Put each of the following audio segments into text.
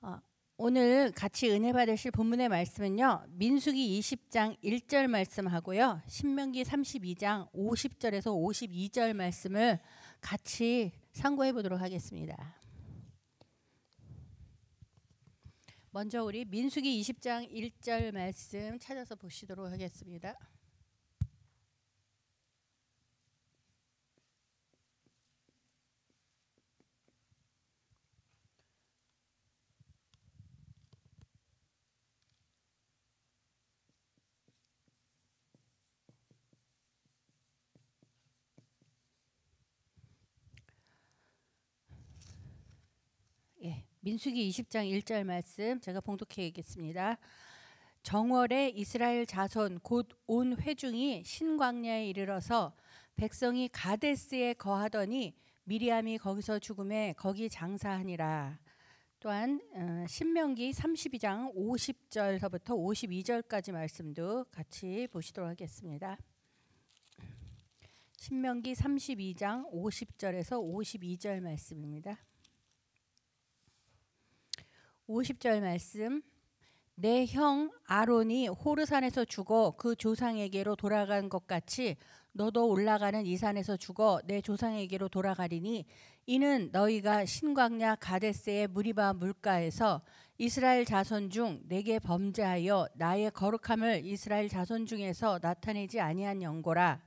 어, 오늘 같이 은혜 받으실 본문의 말씀은요. 민수기 20장 1절 말씀하고요. 신명기 32장 50절에서 52절 말씀을 같이 상고해 보도록 하겠습니다. 먼저 우리 민수기 20장 1절 말씀 찾아서 보시도록 하겠습니다. 민수기 20장 1절 말씀 제가 봉독해 읽겠습니다. 정월에 이스라엘 자손 곧 온 회중이 신광야에 이르러서 백성이 가데스에 거하더니 미리암이 거기서 죽음에 거기 장사하니라. 또한 신명기 32장 50절서부터 52절까지 말씀도 같이 보시도록 하겠습니다. 신명기 32장 50절에서 52절 말씀입니다. 50절 말씀. 내 형 아론이 호르산에서 죽어 그 조상에게로 돌아간 것 같이 너도 올라가는 이 산에서 죽어 내 조상에게로 돌아가리니 이는 너희가 신광야 가데스의 무리바 물가에서 이스라엘 자손 중 내게 범죄하여 나의 거룩함을 이스라엘 자손 중에서 나타내지 아니한 영고라.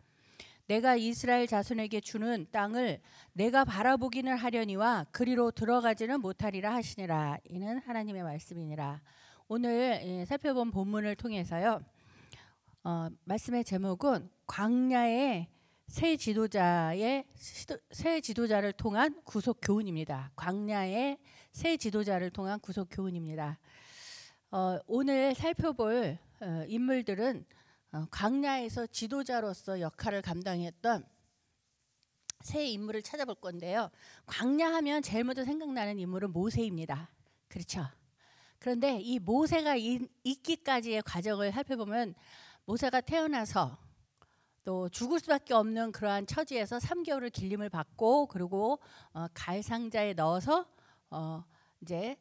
내가 이스라엘 자손에게 주는 땅을 내가 바라보기는 하려니와 그리로 들어가지는 못하리라 하시니라. 이는 하나님의 말씀이니라. 오늘 살펴본 본문을 통해서요. 말씀의 제목은 광야의 새 지도자를 통한 구속 교훈입니다. 광야의 새 지도자를 통한 구속 교훈입니다. 오늘 살펴볼 인물들은 광야에서 지도자로서 역할을 감당했던 세 인물을 찾아볼 건데요. 광야하면 제일 먼저 생각나는 인물은 모세입니다. 그렇죠? 그런데 이 모세가 있기까지의 과정을 살펴보면 모세가 태어나서 또 죽을 수밖에 없는 그러한 처지에서 3개월을 길림을 받고 그리고 갈 상자에 넣어서 이제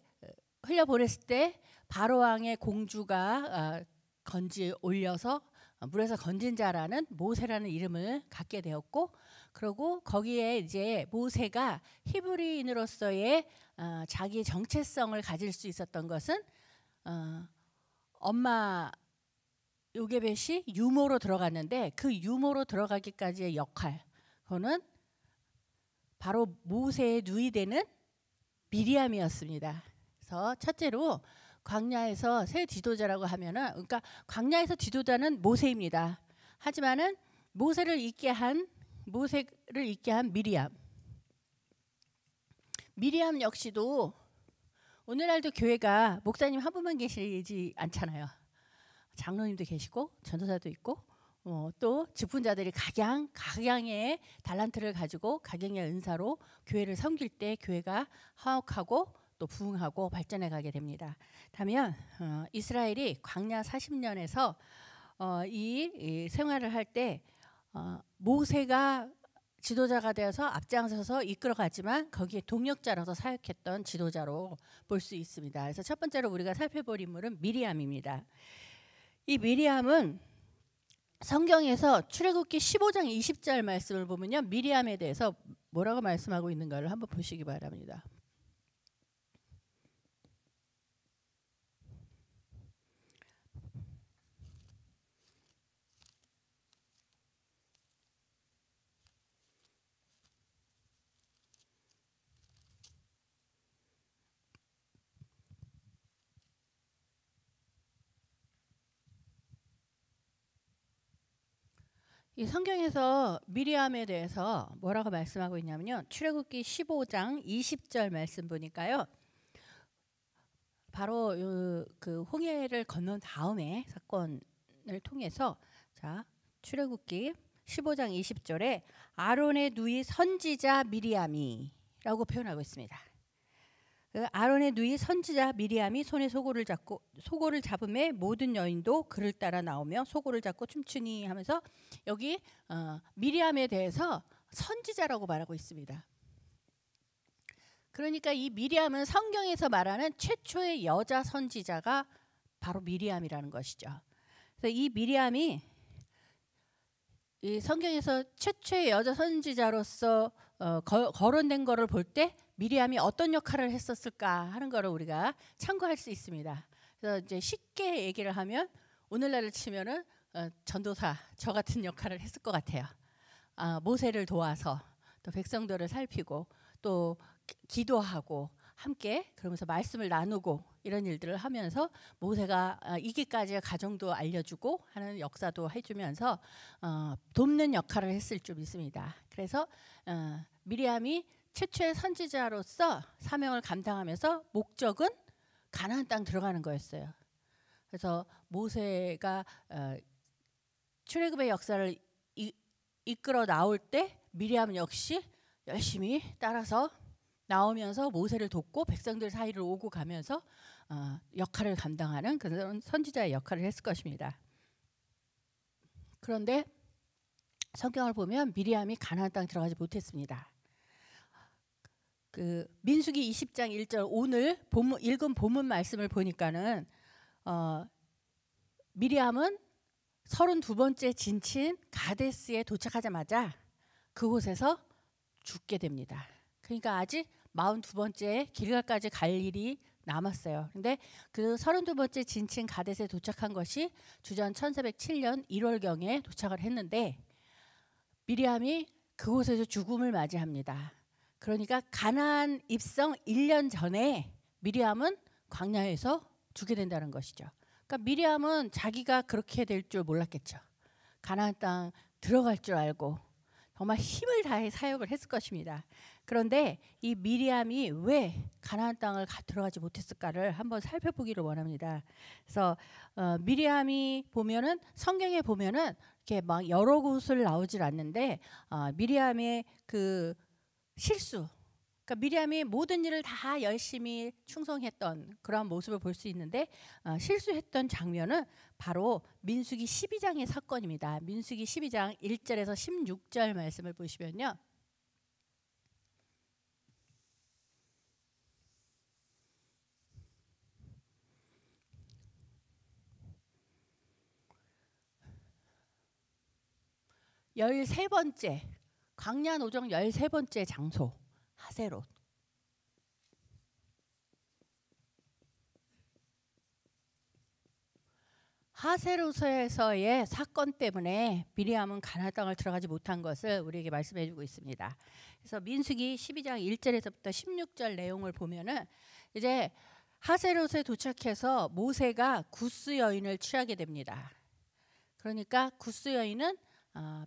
흘려보냈을 때 바로 왕의 공주가 건지 올려서 물에서 건진 자라는 모세라는 이름을 갖게 되었고, 그리고 거기에 이제 모세가 히브리인으로서의 자기 정체성을 가질 수 있었던 것은 엄마 요게벳이 유모로 들어갔는데 그 유모로 들어가기까지의 역할, 그거는 바로 모세의 누이 되는 미리암이었습니다. 그래서 첫째로 광야에서 새 지도자라고 하면은, 그러니까 광야에서 지도자는 모세입니다. 하지만은 모세를 있게 한 미리암 역시도 오늘날도 교회가 목사님 한 분만 계시지 않잖아요. 장로님도 계시고 전도사도 있고 또 직분자들이 각양의 달란트를 가지고 각양의 은사로 교회를 섬길 때 교회가 화목하고 또 부흥하고 발전해 가게 됩니다. 다면 이스라엘이 광야 40년에서 이 생활을 할 때 모세가 지도자가 되어서 앞장서서 이끌어가지만 거기에 동역자로서 사역했던 지도자로 볼 수 있습니다. 그래서 첫 번째로 우리가 살펴볼 인물은 미리암입니다. 이 미리암은 성경에서 출애굽기 15장 20절 말씀을 보면요, 미리암에 대해서 뭐라고 말씀하고 있는가를 한번 보시기 바랍니다. 이 성경에서 미리암에 대해서 뭐라고 말씀하고 있냐면요, 출애굽기 15장 20절 말씀 보니까요, 바로 그 홍해를 건넌 다음에 사건을 통해서, 자, 출애굽기 15장 20절에 아론의 누이 선지자 미리암이라고 표현하고 있습니다. 아론의 누이 선지자 미리암이 손에 소고를 잡음에 모든 여인도 그를 따라 나오며 소고를 잡고 춤추니 하면서 여기 미리암에 대해서 선지자라고 말하고 있습니다. 그러니까 이 미리암은 성경에서 말하는 최초의 여자 선지자가 바로 미리암이라는 것이죠. 그래서 이 미리암이 이 성경에서 최초의 여자 선지자로서 거론된 거를 볼 때 미리암이 어떤 역할을 했었을까 하는 거를 우리가 참고할 수 있습니다. 그래서 이제 쉽게 얘기를 하면 오늘날을 치면은 전도사 저 같은 역할을 했을 것 같아요. 모세를 도와서 또 백성들을 살피고 또 기도하고 함께 그러면서 말씀을 나누고 이런 일들을 하면서 모세가 이기까지의 과정도 알려주고 하는 역사도 해주면서 돕는 역할을 했을 줄 믿습니다. 그래서 미리암이 최초의 선지자로서 사명을 감당하면서 목적은 가나안 땅 들어가는 거였어요. 그래서 모세가 출애굽의 역사를 이끌어 나올 때 미리암 역시 열심히 따라서 나오면서 모세를 돕고 백성들 사이를 오고 가면서 역할을 감당하는 그런 선지자의 역할을 했을 것입니다. 그런데 성경을 보면 미리암이 가나안 땅 들어가지 못했습니다. 그 민수기 20장 1절 오늘 읽은 본문 말씀을 보니까는 미리암은 32번째 진친 가데스에 도착하자마자 그곳에서 죽게 됩니다. 그러니까 아직 42번째 길갈까지 갈 일이 남았어요. 근데 그 32번째 진친 가데스에 도착한 것이 주전 1407년 1월경에 도착을 했는데 미리암이 그곳에서 죽음을 맞이합니다. 그러니까 가나안 입성 1년 전에 미리암은 광야에서 죽게 된다는 것이죠. 그러니까 미리암은 자기가 그렇게 될 줄 몰랐겠죠. 가나안 땅 들어갈 줄 알고 정말 힘을 다해 사역을 했을 것입니다. 그런데 이 미리암이 왜 가나안 땅을 들어가지 못했을까를 한번 살펴보기를 원합니다. 그래서 미리암이 보면은 성경에 보면은 이렇게 막 여러 곳을 나오질 않는데 미리암의 그 실수, 그러니까 미리암이 모든 일을 다 열심히 충성했던 그런 모습을 볼 수 있는데 실수했던 장면은 바로 민수기 12장의 사건입니다. 민수기 12장 1절에서 16절 말씀을 보시면요. 열세 번째 광야 노정 13번째 장소 하세롯. 하세롯에서의 사건 때문에 미리암은 가나안 땅을 들어가지 못한 것을 우리에게 말씀해 주고 있습니다. 그래서 민수기 12장 1절에서부터 16절 내용을 보면은 이제 하세롯에 도착해서 모세가 구스 여인을 취하게 됩니다. 그러니까 구스 여인은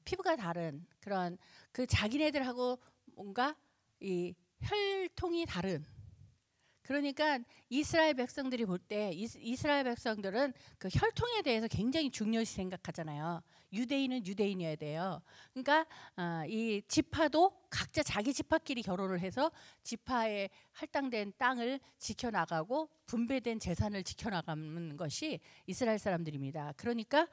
피부가 다른 그런 그 자기네들하고 뭔가 이 혈통이 다른, 그러니까 이스라엘 백성들이 볼 때 이스라엘 백성들은 그 혈통에 대해서 굉장히 중요시 생각하잖아요. 유대인은 유대인이어야 돼요. 그러니까 이 지파도 각자 자기 지파끼리 결혼을 해서 지파에 할당된 땅을 지켜나가고 분배된 재산을 지켜나가는 것이 이스라엘 사람들입니다. 그러니까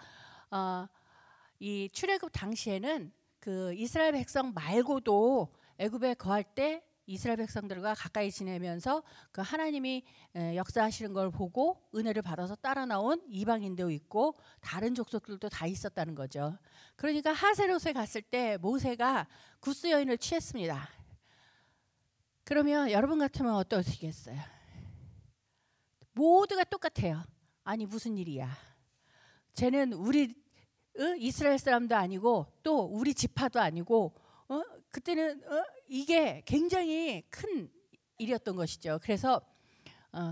이 출애굽 당시에는 그 이스라엘 백성 말고도 애굽에 거할 때 이스라엘 백성들과 가까이 지내면서 그 하나님이 역사하시는 걸 보고 은혜를 받아서 따라 나온 이방인도 있고 다른 족속들도 다 있었다는 거죠. 그러니까 하세롯에 갔을 때 모세가 구스 여인을 취했습니다. 그러면 여러분 같으면 어떠시겠어요? 모두가 똑같아요. 아니 무슨 일이야? 쟤는 우리 이스라엘 사람도 아니고 또 우리 지파도 아니고 그때는 이게 굉장히 큰 일이었던 것이죠. 그래서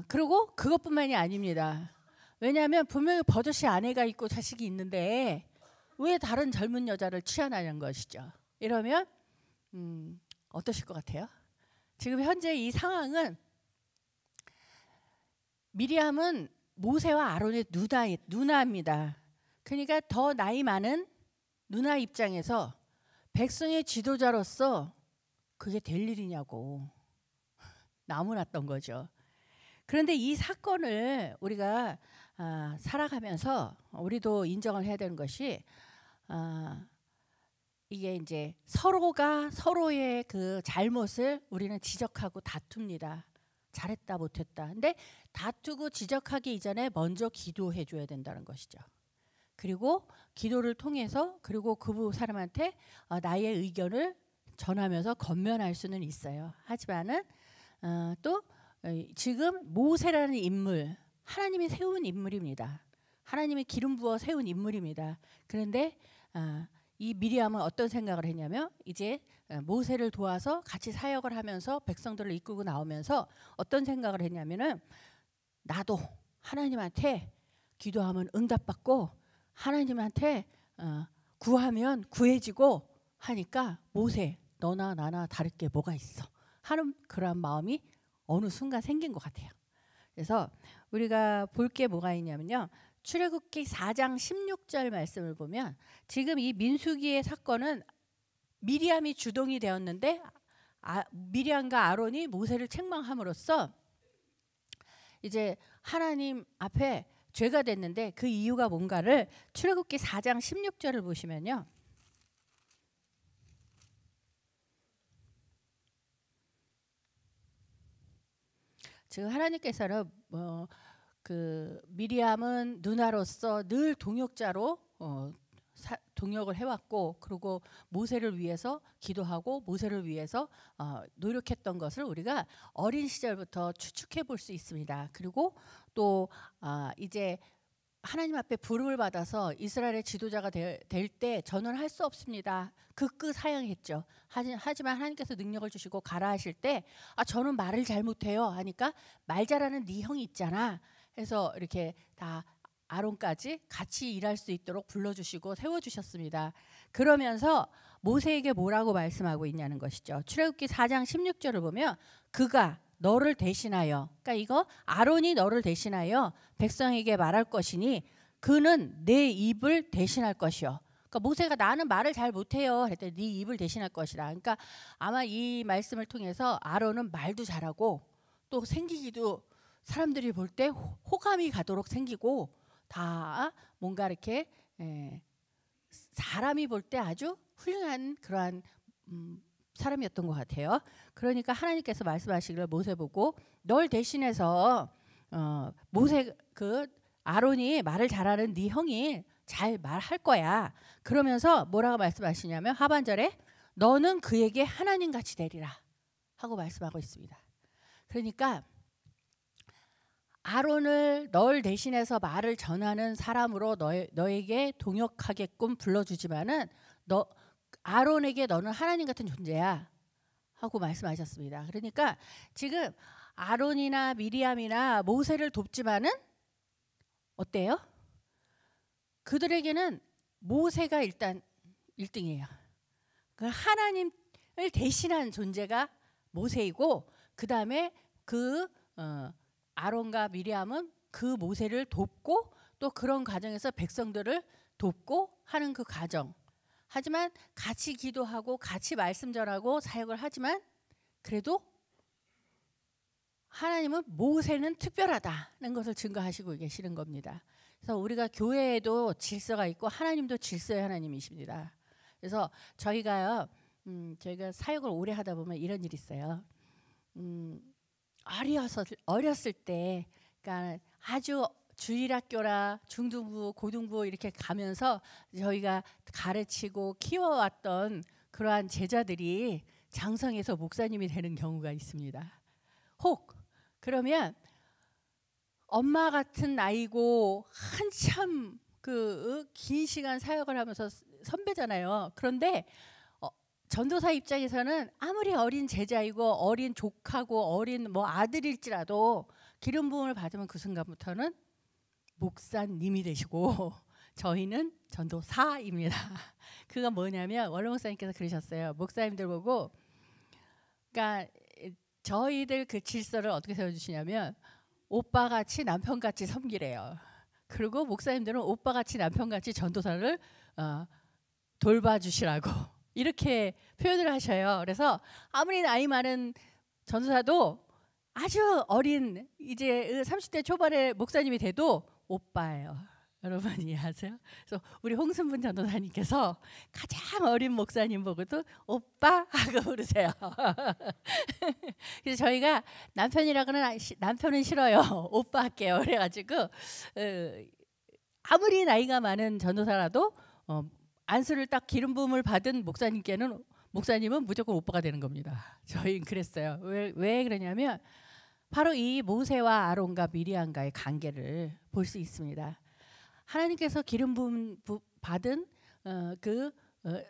그리고 그것뿐만이 아닙니다. 왜냐하면 분명히 버젓이 아내가 있고 자식이 있는데 왜 다른 젊은 여자를 취하냐는 것이죠. 이러면 어떠실 것 같아요? 지금 현재 이 상황은 미리암은 모세와 아론의 누나입니다. 그러니까 더 나이 많은 누나 입장에서 백성의 지도자로서 그게 될 일이냐고 나무랐던 거죠. 그런데 이 사건을 우리가 살아가면서 우리도 인정을 해야 되는 것이 이게 이제 서로가 서로의 그 잘못을 우리는 지적하고 다툽니다. 잘했다 못했다. 근데 다투고 지적하기 이전에 먼저 기도해 줘야 된다는 것이죠. 그리고 기도를 통해서 그리고 그 사람한테 나의 의견을 전하면서 건면할 수는 있어요. 하지만은 또 지금 모세라는 인물, 하나님이 세운 인물입니다. 하나님이 기름 부어 세운 인물입니다. 그런데 이 미리암은 어떤 생각을 했냐면 이제 모세를 도와서 같이 사역을 하면서 백성들을 이끌고 나오면서 어떤 생각을 했냐면은 나도 하나님한테 기도하면 응답받고 하나님한테 구하면 구해지고 하니까 모세 너나 나나 다를 게 뭐가 있어 하는 그런 마음이 어느 순간 생긴 것 같아요. 그래서 우리가 볼 게 뭐가 있냐면요. 출애굽기 4장 16절 말씀을 보면 지금 이 민수기의 사건은 미리암이 주동이 되었는데 미리암과 아론이 모세를 책망함으로써 이제 하나님 앞에 죄가 됐는데 그 이유가 뭔가를 출애굽기 4장 16절을 보시면요. 지금 하나님께서는 그 미리암은 누나로서 늘 동역자로 동역을 해왔고 그리고 모세를 위해서 기도하고 모세를 위해서 노력했던 것을 우리가 어린 시절부터 추측해 볼 수 있습니다. 그리고 또 이제 하나님 앞에 부름을 받아서 이스라엘의 지도자가 될 때 저는 할 수 없습니다. 극구 사양했죠. 하지만 하나님께서 능력을 주시고 가라 하실 때 저는 말을 잘 못해요 하니까 말 잘하는 네 형이 있잖아 해서 이렇게 다 아론까지 같이 일할 수 있도록 불러주시고 세워주셨습니다. 그러면서 모세에게 뭐라고 말씀하고 있냐는 것이죠. 출애굽기 4장 16절을 보면 그가 너를 대신하여, 그러니까 이거 아론이 너를 대신하여 백성에게 말할 것이니 그는 내 입을 대신할 것이요. 그러니까 모세가 나는 말을 잘 못해요 했더니 네 입을 대신할 것이라. 그러니까 아마 이 말씀을 통해서 아론은 말도 잘하고 또 생기기도 사람들이 볼 때 호감이 가도록 생기고 다 뭔가 이렇게 사람이 볼 때 아주 훌륭한 그러한 사람이었던 것 같아요. 그러니까 하나님께서 말씀하시기를 모세 보고 널 대신해서 모세 그 아론이 말을 잘하는 네 형이 잘 말할 거야. 그러면서 뭐라고 말씀하시냐면 하반절에 너는 그에게 하나님같이 되리라 하고 말씀하고 있습니다. 그러니까 아론을 널 대신해서 말을 전하는 사람으로 너에게 동역하게끔 불러주지만은 아론에게 너는 하나님 같은 존재야 하고 말씀하셨습니다. 그러니까 지금 아론이나 미리암이나 모세를 돕지만은 어때요? 그들에게는 모세가 일단 1등이에요. 하나님을 대신한 존재가 모세이고 그 다음에 아론과 미리암은 그 모세를 돕고 또 그런 과정에서 백성들을 돕고 하는 그 과정. 하지만 같이 기도하고 같이 말씀 전하고 사역을 하지만 그래도 하나님은 모세는 특별하다는 것을 증거하시고 계시는 겁니다. 그래서 우리가 교회에도 질서가 있고 하나님도 질서의 하나님이십니다. 그래서 저희가 사역을 오래 하다 보면 이런 일이 있어요. 어렸을 때, 그러니까 아주 주일학교라 중등부, 고등부 이렇게 가면서 저희가 가르치고 키워왔던 그러한 제자들이 장성해서 목사님이 되는 경우가 있습니다. 혹 그러면 엄마 같은 나이고 한참 그 긴 시간 사역을 하면서 선배잖아요. 그런데 전도사 입장에서는 아무리 어린 제자이고 어린 조카고 어린 아들일지라도 기름 부음을 받으면 그 순간부터는 목사님이 되시고 저희는 전도사입니다. 그건 뭐냐면 원로 목사님께서 그러셨어요. 목사님들 보고 그러니까 저희들 그 질서를 어떻게 세워주시냐면 오빠같이 남편같이 섬기래요. 그리고 목사님들은 오빠같이 남편같이 전도사를 돌봐주시라고 이렇게 표현을 하셔요. 그래서 아무리 나이 많은 전도사도 아주 어린 이제 30대 초반의 목사님이 돼도 오빠예요. 여러분 이해하세요? 그래서 우리 홍순분 전도사님께서 가장 어린 목사님 보고도 오빠 하고 부르세요. 그래서 저희가 남편은 싫어요. 오빠 할게요. 그래가지고 아무리 나이가 많은 전도사라도 안수를 딱 기름 부음을 받은 목사님은 무조건 오빠가 되는 겁니다. 저희는 그랬어요. 왜 그러냐면 바로 이 모세와 아론과 미리암과의 관계를 볼 수 있습니다. 하나님께서 기름 부음 받은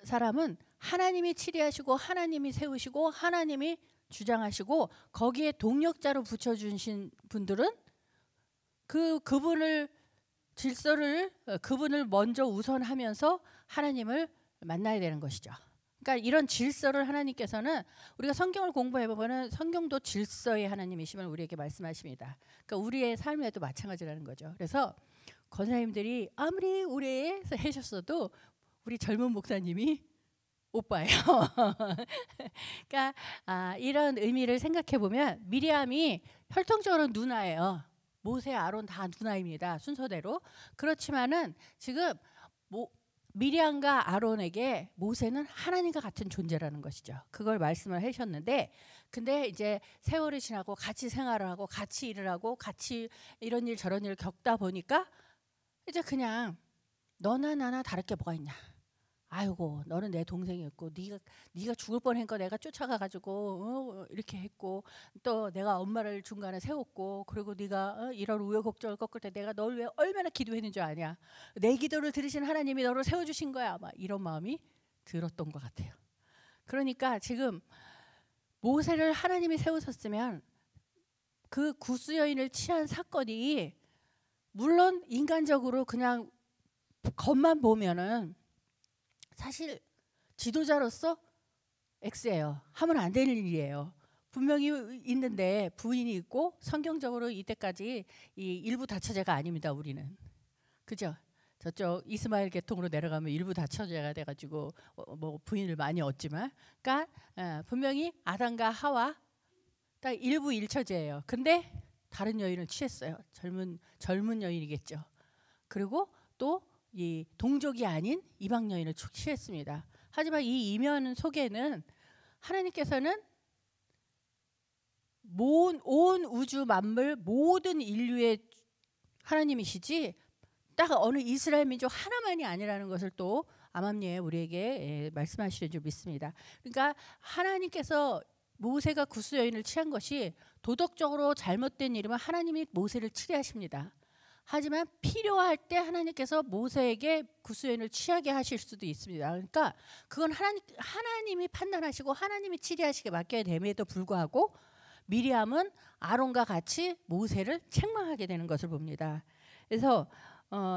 사람은 하나님이 치리하시고 하나님이 세우시고 하나님이 주장하시고 거기에 동력자로 붙여주신 분들은 그분을 질서를 그분을 먼저 우선하면서 하나님을 만나야 되는 것이죠. 그러니까 이런 질서를 하나님께서는 우리가 성경을 공부해 보면은 성경도 질서의 하나님이심을 우리에게 말씀하십니다. 그러니까 우리의 삶에도 마찬가지라는 거죠. 그래서 권사님들이 아무리 오래 하셨어도 우리 젊은 목사님이 오빠예요. 그러니까 이런 의미를 생각해 보면 미리암이 혈통적으로 누나예요. 모세, 아론 다 누나입니다. 순서대로. 그렇지만은 지금 미리암과 아론에게 모세는 하나님과 같은 존재라는 것이죠. 그걸 말씀을 하셨는데, 근데 이제 세월이 지나고 같이 생활을 하고 같이 일을 하고 같이 이런 일 저런 일을 겪다 보니까 이제 그냥 너나 나나 다를 게 뭐가 있냐. 아이고 너는 내 동생이었고 네가 죽을 뻔한 거 내가 쫓아가가지고 이렇게 했고 또 내가 엄마를 중간에 세웠고 그리고 네가 이런 우여곡절을 꺾을 때 내가 널 왜 얼마나 기도했는 줄 아냐. 내 기도를 들으신 하나님이 너를 세워주신 거야. 막 이런 마음이 들었던 것 같아요. 그러니까 지금 모세를 하나님이 세우셨으면 그 구스 여인을 취한 사건이 물론 인간적으로 그냥 겉만 보면은 사실 지도자로서 X예요. 하면 안 되는 일이에요. 분명히 있는데 부인이 있고 성경적으로 이때까지 이 일부 다처제가 아닙니다. 우리는. 그죠? 저쪽 이스마엘 계통으로 내려가면 일부 다처제가 돼가지고 뭐 부인을 많이 얻지만 그러니까 분명히 아담과 하와 딱 일부 일처제예요. 근데 다른 여인을 취했어요. 젊은 여인이겠죠. 그리고 또 이 동족이 아닌 이방 여인을 취했습니다. 하지만 이 이면 속에는 하나님께서는 온 우주 만물 모든 인류의 하나님이시지 딱 어느 이스라엘 민족 하나만이 아니라는 것을 또 암암리에 우리에게 말씀하시는 줄 믿습니다. 그러니까 하나님께서 모세가 구스 여인을 취한 것이 도덕적으로 잘못된 일이면 하나님이 모세를 치리하십니다. 하지만 필요할 때 하나님께서 모세에게 구스 여인을 취하게 하실 수도 있습니다. 그러니까 그건 하나님이 판단하시고 하나님이 치리하시게 맡겨야 됨에도 불구하고 미리암은 아론과 같이 모세를 책망하게 되는 것을 봅니다. 그래서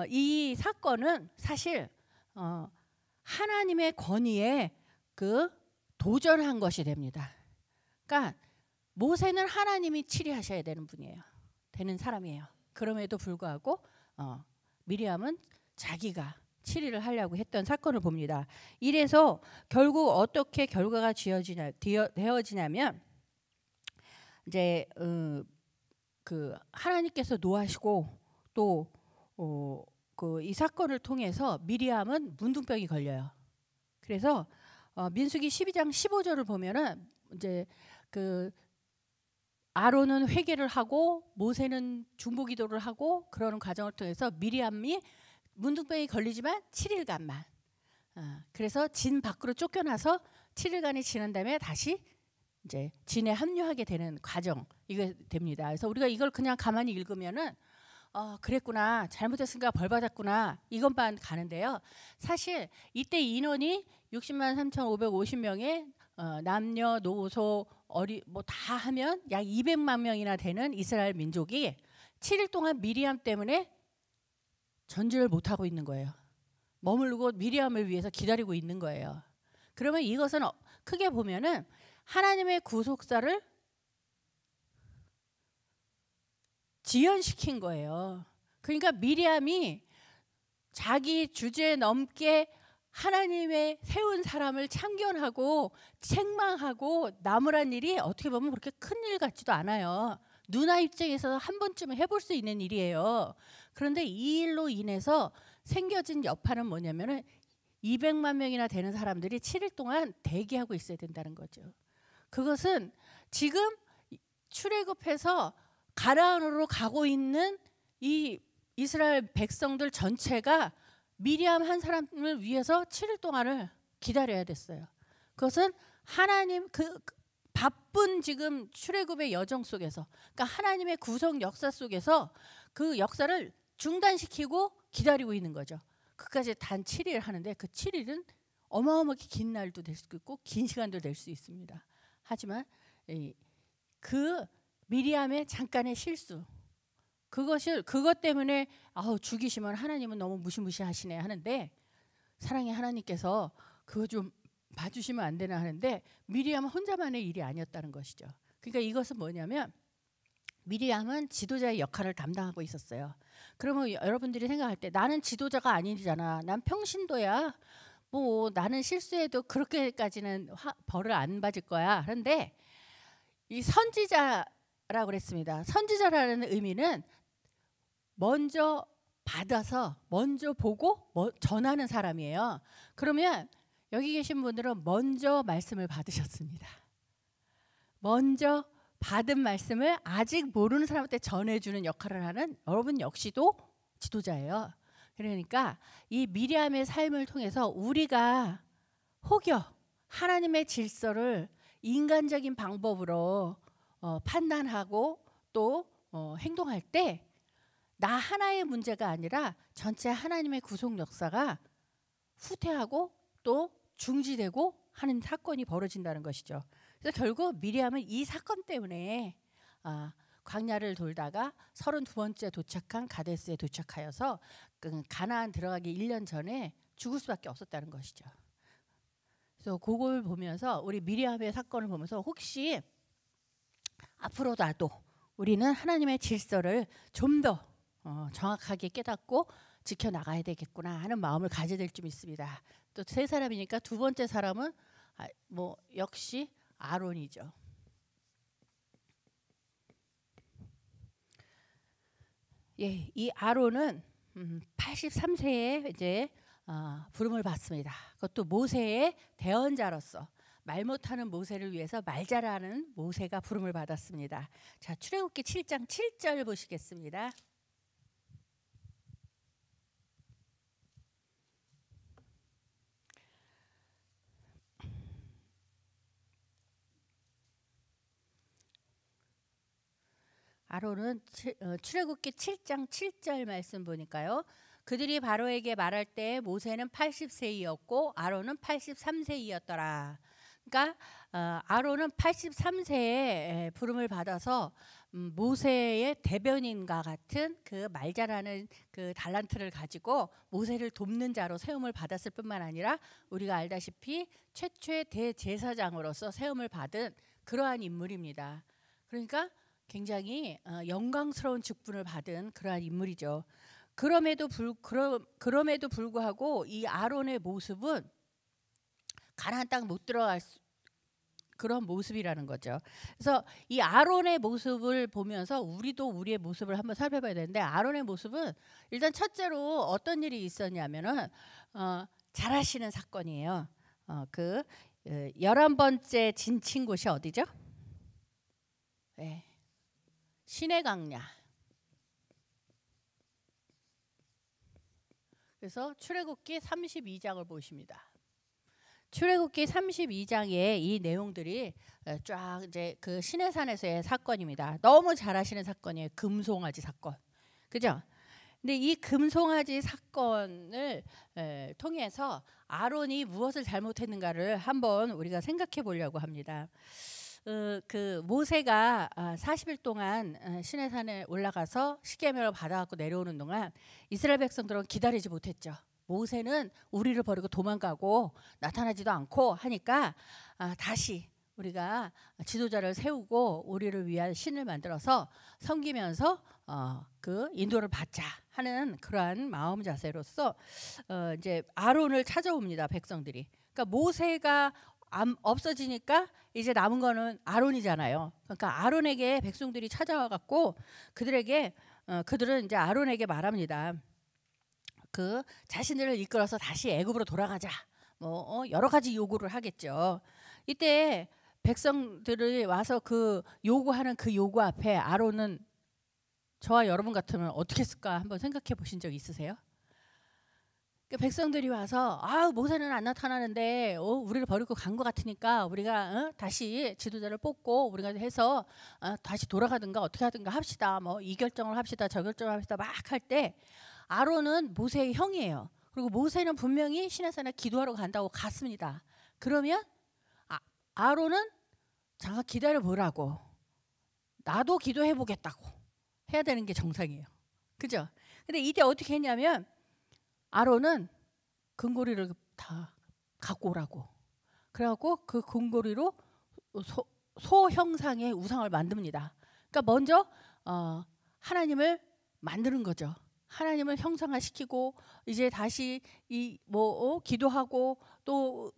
이 사건은 사실 하나님의 권위에 도전한 것이 됩니다. 그러니까 모세는 하나님이 치리하셔야 되는 분이에요. 되는 사람이에요. 그럼에도 불구하고 미리암은 자기가 치리를 하려고 했던 사건을 봅니다. 이래서 결국 어떻게 결과가 되어지냐면 이제 하나님께서 노하시고 또 이 사건을 통해서 미리암은 문둥병이 걸려요. 그래서 민수기 12장 15절을 보면은 이제 아론은 회개를 하고 모세는 중보기도를 하고 그러는 과정을 통해서 미리암이 문둥병이 걸리지만 7일간만 그래서 진 밖으로 쫓겨나서 7일간이 지난 다음에 다시 이제 진에 합류하게 되는 과정 이게 됩니다. 그래서 우리가 이걸 그냥 가만히 읽으면은 그랬구나 잘못했으니까 벌 받았구나 이것만 가는데요. 사실 이때 인원이 60만 3,550명의 남녀노소 뭐 다 하면 약 200만 명이나 되는 이스라엘 민족이 7일 동안 미리암 때문에 전진을 못하고 있는 거예요. 머무르고 미리암을 위해서 기다리고 있는 거예요. 그러면 이것은 크게 보면은 하나님의 구속사를 지연시킨 거예요. 그러니까 미리암이 자기 주제에 넘게 하나님의 세운 사람을 참견하고 책망하고 나무란 일이 어떻게 보면 그렇게 큰 일 같지도 않아요. 누나 입장에서 한 번쯤은 해볼 수 있는 일이에요. 그런데 이 일로 인해서 생겨진 여파는 뭐냐면은 200만 명이나 되는 사람들이 7일 동안 대기하고 있어야 된다는 거죠. 그것은 지금 출애굽해서 가나안으로 가고 있는 이 이스라엘 백성들 전체가 미리암 한 사람을 위해서 7일 동안을 기다려야 됐어요. 그것은 하나님 그 바쁜 지금 출애굽의 여정 속에서, 그러니까 하나님의 구속 역사 속에서 그 역사를 중단시키고 기다리고 있는 거죠. 그까지 단 7일 하는데 그 7일은 어마어마하게 긴 날도 될 수 있고 긴 시간도 될 수 있습니다. 하지만 그 미리암의 잠깐의 실수, 그것 때문에 죽이시면 하나님은 너무 무시무시하시네 하는데, 사랑의 하나님께서 그거 좀 봐주시면 안 되나 하는데, 미리암 혼자만의 일이 아니었다는 것이죠. 그러니까 이것은 뭐냐면 미리암은 지도자의 역할을 담당하고 있었어요. 그러면 여러분들이 생각할 때 나는 지도자가 아니잖아, 난 평신도야, 뭐 나는 실수해도 그렇게까지는 벌을 안 받을 거야. 그런데 이 선지자라고 그랬습니다. 선지자라는 의미는 먼저 받아서 먼저 보고 전하는 사람이에요. 그러면 여기 계신 분들은 먼저 말씀을 받으셨습니다. 먼저 받은 말씀을 아직 모르는 사람한테 전해주는 역할을 하는 여러분 역시도 지도자예요. 그러니까 이 미리암의 삶을 통해서 우리가 혹여 하나님의 질서를 인간적인 방법으로 판단하고 또 행동할 때 나 하나의 문제가 아니라 전체 하나님의 구속 역사가 후퇴하고 또 중지되고 하는 사건이 벌어진다는 것이죠. 그래서 결국 미리암은 이 사건 때문에 광야를 돌다가 32번째 도착한 가데스에 도착하여서 가나안 들어가기 1년 전에 죽을 수밖에 없었다는 것이죠. 그래서 그걸 보면서 우리 미리암의 사건을 보면서 혹시 앞으로 나도 우리는 하나님의 질서를 좀 더 정확하게 깨닫고 지켜나가야 되겠구나 하는 마음을 가져야 될 줄 믿습니다. 또 세 사람이니까 두 번째 사람은 뭐 역시 아론이죠. 예, 이 아론은 83세에 이제 부름을 받습니다. 그것도 모세의 대언자로서 말 못하는 모세를 위해서 말 잘하는 모세가 부름을 받았습니다. 자, 출애굽기 7장 7절 보시겠습니다. 아론은 출애굽기 7장 7절 말씀 보니까요. 그들이 바로에게 말할 때 모세는 80세이었고 아론은 83세이었더라. 그러니까 아론은 83세에 부름을 받아서 모세의 대변인과 같은 그 말 잘하는 그 달란트를 가지고 모세를 돕는 자로 세움을 받았을 뿐만 아니라 우리가 알다시피 최초의 대제사장으로서 세움을 받은 그러한 인물입니다. 그러니까 굉장히 영광스러운 직분을 받은 그러한 인물이죠. 그럼에도 불구하고 이 아론의 모습은 가나안 땅 못 들어갈 그런 모습이라는 거죠. 그래서 이 아론의 모습을 보면서 우리도 우리의 모습을 한번 살펴봐야 되는데, 아론의 모습은 일단 첫째로 어떤 일이 있었냐면은 잘하시는 사건이에요. 그 11번째 진친 곳이 어디죠? 네. 신의 강야. 그래서 출애굽기 32장을 보십니다. 출애굽기 32장에 이 내용들이 쫙 이제 그 시내산에서의 사건입니다. 너무 잘하시는 사건이에요. 금송아지 사건, 그죠? 근데 이 금송아지 사건을 통해서 아론이 무엇을 잘못했는가를 한번 우리가 생각해 보려고 합니다. 그 모세가 40일 동안 시내산에 올라가서 십계명을 받아갖고 내려오는 동안 이스라엘 백성들은 기다리지 못했죠. 모세는 우리를 버리고 도망가고 나타나지도 않고 하니까 다시 우리가 지도자를 세우고 우리를 위한 신을 만들어서 섬기면서 그 인도를 받자 하는 그러한 마음 자세로서 이제 아론을 찾아옵니다, 백성들이. 그러니까 모세가 없어지니까 이제 남은 거는 아론이잖아요. 그러니까 아론에게 백성들이 찾아와 갖고 그들에게 그들은 이제 아론에게 말합니다. 그 자신들을 이끌어서 다시 애굽으로 돌아가자. 뭐 여러 가지 요구를 하겠죠. 이때 백성들이 와서 그 요구하는 그 요구 앞에 아론은 저와 여러분 같으면 어떻게 했을까 한번 생각해 보신 적 있으세요? 그 백성들이 와서 모세는 안 나타나는데 우리를 버리고 간 것 같으니까 우리가 다시 지도자를 뽑고 우리가 해서 다시 돌아가든가 어떻게 하든가 합시다. 뭐 이 결정을 합시다. 저 결정을 합시다. 막 할 때 아론은 모세의 형이에요. 그리고 모세는 분명히 시내산에 기도하러 간다고 갔습니다. 그러면 아론은 잠깐 기다려 보라고, 나도 기도해 보겠다고 해야 되는 게 정상이에요. 그죠? 근데 이때 어떻게 했냐면 아론은 금고리를 다 갖고 오라고. 그래갖고 그 금고리로 소 형상의 우상을 만듭니다. 그러니까 먼저 하나님을 만드는 거죠. 하나님을 형상화시키고 이제 다시 기도하고 또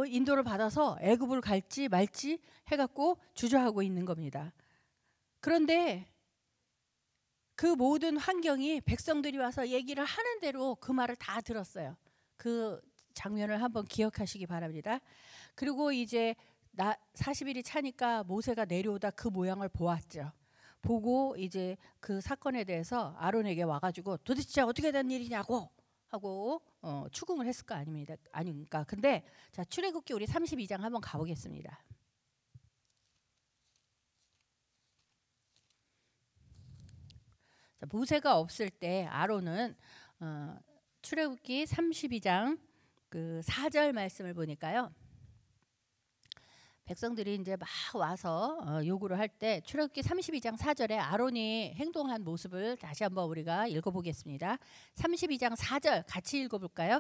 인도를 받아서 애굽을 갈지 말지 해갖고 주저하고 있는 겁니다. 그런데 그 모든 환경이 백성들이 와서 얘기를 하는 대로 그 말을 다 들었어요. 그 장면을 한번 기억하시기 바랍니다. 그리고 이제 40일이 차니까 모세가 내려오다 그 모양을 보았죠. 보고 이제 그 사건에 대해서 아론에게 와가지고 도대체 어떻게 된 일이냐고 하고 추궁을 했을 거 아닙니까? 근데 자, 출애굽기 우리 32장 한번 가보겠습니다. 자, 모세가 없을 때 아론은 출애굽기 32장 그 4절 말씀을 보니까요. 백성들이 이제 막 와서 요구를 할 때 출애굽기 32장 4절에 아론이 행동한 모습을 다시 한번 우리가 읽어보겠습니다. 32장 4절 같이 읽어볼까요?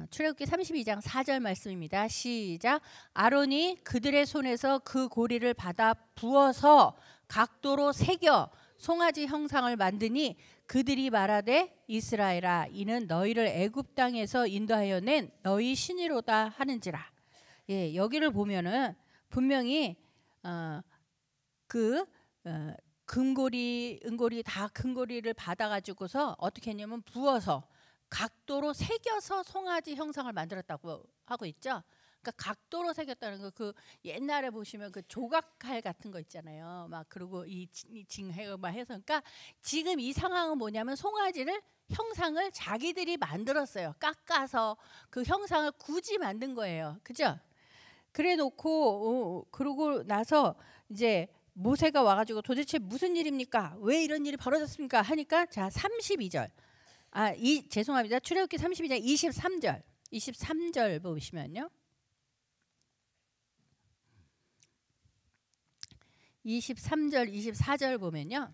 출애굽기 32장 4절 말씀입니다. 시작. 아론이 그들의 손에서 그 고리를 받아 부어서 각도로 새겨 송아지 형상을 만드니 그들이 말하되 이스라엘아 이는 너희를 애굽 땅에서 인도하여 낸 너희 신이로다 하는지라. 예, 여기를 보면은 분명히 금고리, 은고리 다 금고리를 받아가지고서 어떻게 했냐면 부어서 각도로 새겨서 송아지 형상을 만들었다고 하고 있죠. 그러니까 각도로 새겼다는 거, 그 옛날에 보시면 그 조각칼 같은 거 있잖아요. 막 그리고 이 징해가 막 해서, 그러니까 지금 이 상황은 뭐냐면 송아지를 형상을 자기들이 만들었어요. 깎아서 그 형상을 굳이 만든 거예요. 그죠? 그래 놓고 그러고 나서 이제 모세가 와가지고 도대체 무슨 일입니까? 왜 이런 일이 벌어졌습니까? 하니까 자 32절 죄송합니다. 출애굽기 32장 23절 보시면요. 23절 24절 보면요.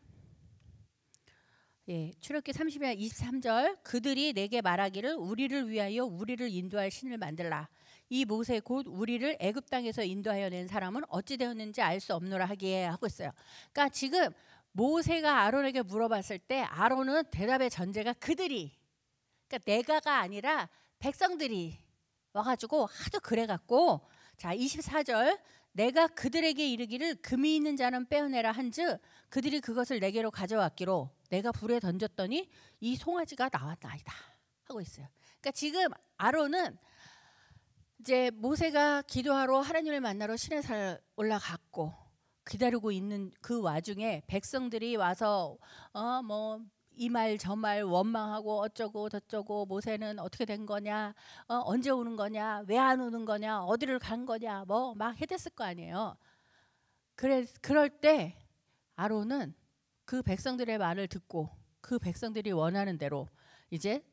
예, 출애굽기 32장 23절 그들이 내게 말하기를 우리를 위하여 우리를 인도할 신을 만들라. 이 모세 곧 우리를 애굽 땅에서 인도하여 낸 사람은 어찌 되었는지 알 수 없노라 하기에 하고 있어요. 그러니까 지금 모세가 아론에게 물어봤을 때 아론은 대답의 전제가 그들이, 그러니까 내가가 아니라 백성들이 와가지고 하도 그래갖고 자 24절 내가 그들에게 이르기를 금이 있는 자는 빼어내라 한즉 그들이 그것을 내게로 가져왔기로 내가 불에 던졌더니 이 송아지가 나왔나이다 하고 있어요. 그러니까 지금 아론은 이제 모세가 기도하러 하나님을 만나러 시내산에 올라갔고 기다리고 있는 그 와중에 백성들이 와서 이 말 저 말 원망하고 어쩌고 저쩌고 모세는 어떻게 된 거냐, 언제 오는 거냐, 왜 안 오는 거냐, 어디를 간 거냐, 뭐 막 해댔을 거 아니에요. 그럴 때 아론은 그 백성들의 말을 듣고 그 백성들이 원하는 대로 이제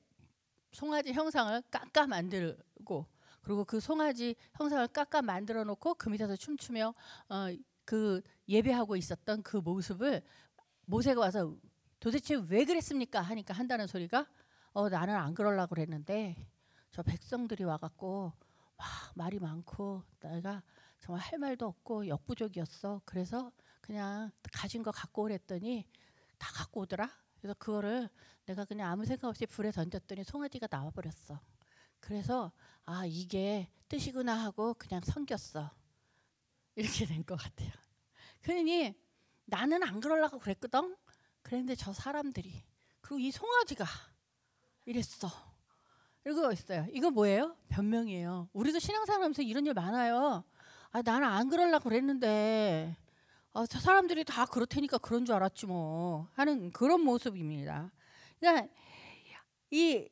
송아지 형상을 깎아 만들고, 그리고 그 송아지 형상을 깎아 만들어 놓고 그 밑에서 춤추며 그 예배하고 있었던 그 모습을 모세가 와서 도대체 왜 그랬습니까? 하니까 한다는 소리가 나는 안 그러려고 그랬는데 저 백성들이 와갖고 막 말이 많고 내가 정말 할 말도 없고 역부족이었어. 그래서 그냥 가진 거 갖고 오랬더니 다 갖고 오더라. 그래서 그거를 내가 그냥 아무 생각 없이 불에 던졌더니 송아지가 나와버렸어. 그래서 아 이게 뜻이구나 하고 그냥 섬겼어. 이렇게 된 것 같아요. 그러니 나는 안 그러려고 그랬거든. 그랬는데 저 사람들이 그리고 이 송아지가 이랬어. 이거 있어요. 이거 뭐예요? 변명이에요. 우리도 신앙생활 하면서 이런 일 많아요. 아 나는 안 그러려고 그랬는데 저 사람들이 다 그렇다니까 그런 줄 알았지 뭐 하는 그런 모습입니다. 그러니까 이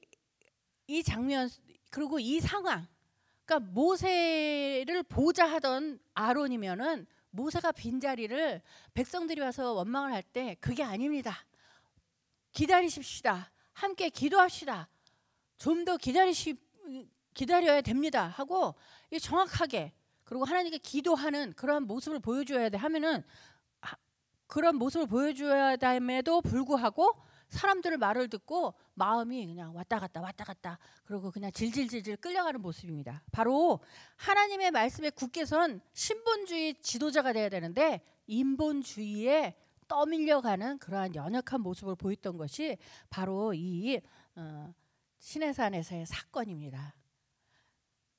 장면 그리고 이 상황, 그러니까 모세를 보좌하던 아론이면은 모세가 빈자리를 백성들이 와서 원망을 할 때 그게 아닙니다. 기다리십시다. 함께 기도합시다. 좀 더 기다려야 됩니다. 하고 정확하게 그리고 하나님께 기도하는 그러한 모습을 보여줘야 돼 하면은 그런 모습을 보여줘야 됨에도 불구하고 사람들의 말을 듣고 마음이 그냥 왔다 갔다 그리고 그냥 질질질질 끌려가는 모습입니다. 바로 하나님의 말씀에 굳게 선 신본주의 지도자가 돼야 되는데 인본주의에 떠밀려가는 그러한 연약한 모습을 보였던 것이 바로 이 시내산에서의 사건입니다.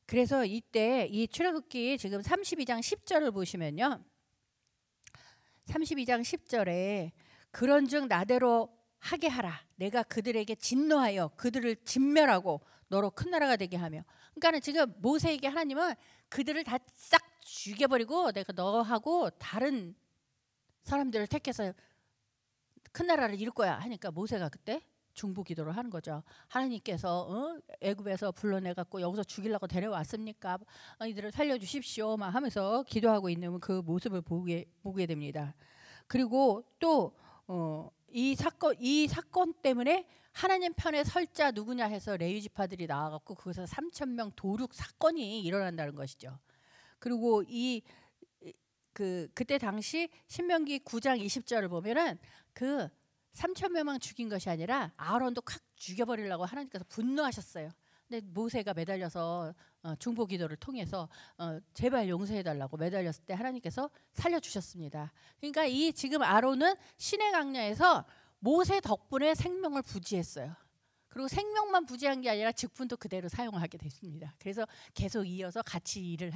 그래서 이때 이 출애굽기 지금 32장 10절을 보시면요. 32장 10절에 그런즉 나대로 하게 하라. 내가 그들에게 진노하여 그들을 진멸하고 너로 큰 나라가 되게 하며. 그러니까는 지금 모세에게 하나님은 그들을 다 싹 죽여버리고 내가 너하고 다른 사람들을 택해서 큰 나라를 이룰 거야 하니까 모세가 그때 중보 기도를 하는 거죠. 하나님께서 애굽에서 불러내갖고 여기서 죽이려고 데려왔습니까? 이들을 살려주십시오 막 하면서 기도하고 있는 그 모습을 보게 됩니다. 그리고 또 이 사건 때문에 하나님 편에 설자 누구냐 해서 레위 지파들이 나와갖고 거기서 3,000명 도륙 사건이 일어난다는 것이죠. 그리고 그때 당시 신명기 9장 20절을 보면은 그 3,000명만 죽인 것이 아니라 아론도 확 죽여버리려고 하나님께서 분노하셨어요. 근데 모세가 매달려서 중보 기도를 통해서 제발 용서해달라고 매달렸을 때 하나님께서 살려주셨습니다. 그러니까 이 지금 아론은 시내 강야에서 모세 덕분에 생명을 부지했어요. 그리고 생명만 부지한 게 아니라 직분도 그대로 사용하게 됐습니다. 그래서 계속 이어서 같이 일을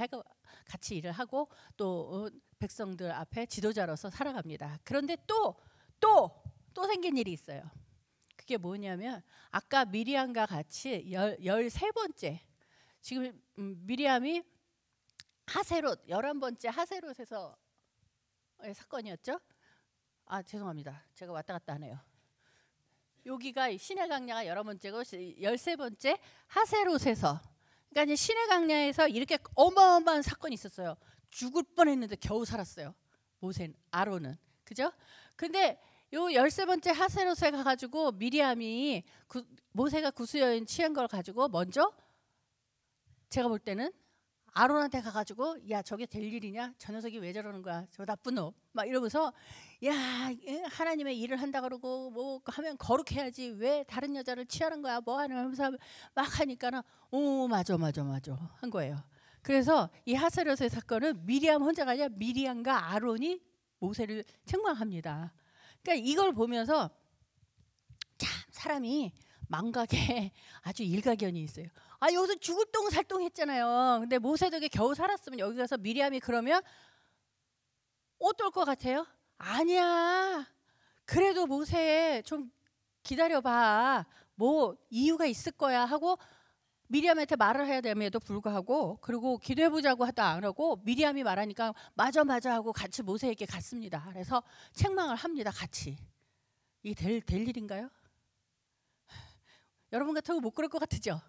하고 또 백성들 앞에 지도자로서 살아갑니다. 그런데 또 생긴 일이 있어요. 그게 뭐냐면 아까 미리암과 같이 13번째 지금 미리암이 하세롯 11번째 하세롯에서 사건이었죠. 아 죄송합니다. 제가 왔다 갔다 하네요. 여기가 시내 강야가 11번째고 13번째 하세롯에서 그러니까 시내 강야에서 이렇게 어마어마한 사건이 있었어요. 죽을 뻔했는데 겨우 살았어요. 아론은. 그죠? 근데 요 13번째 하세롯에 가가지고 미리암이 모세가 구수여인 취한 걸 가지고 먼저 제가 볼 때는 아론한테 가가지고 야 저게 될 일이냐? 저 녀석이 왜 저러는 거야? 저 나쁜 놈. 막 이러면서 야 하나님의 일을 한다 그러고 뭐 하면 거룩해야지 왜 다른 여자를 취하는 거야? 뭐 하면서 막 하니까는 오 맞아 한 거예요. 그래서 이 하세롯의 사건은 미리암 혼자가 아니라 미리암과 아론이 모세를 책망합니다. 그러니까 이걸 보면서 참 사람이 망각에 아주 일가견이 있어요. 아 여기서 죽을 똥살똥 했잖아요. 근데 모세 덕에 겨우 살았으면 여기 가서 미리암이 그러면 어떨 것 같아요? 아니야. 그래도 모세 좀 기다려봐. 뭐 이유가 있을 거야 하고 미리암한테 말을 해야 됨에도 불구하고 그리고 기도해보자고 하다 안 하고 미리암이 말하니까 맞아 하고 같이 모세에게 갔습니다. 그래서 책망을 합니다. 같이. 이게 될 일인가요? 여러분 같으면 못 그럴 것 같으죠?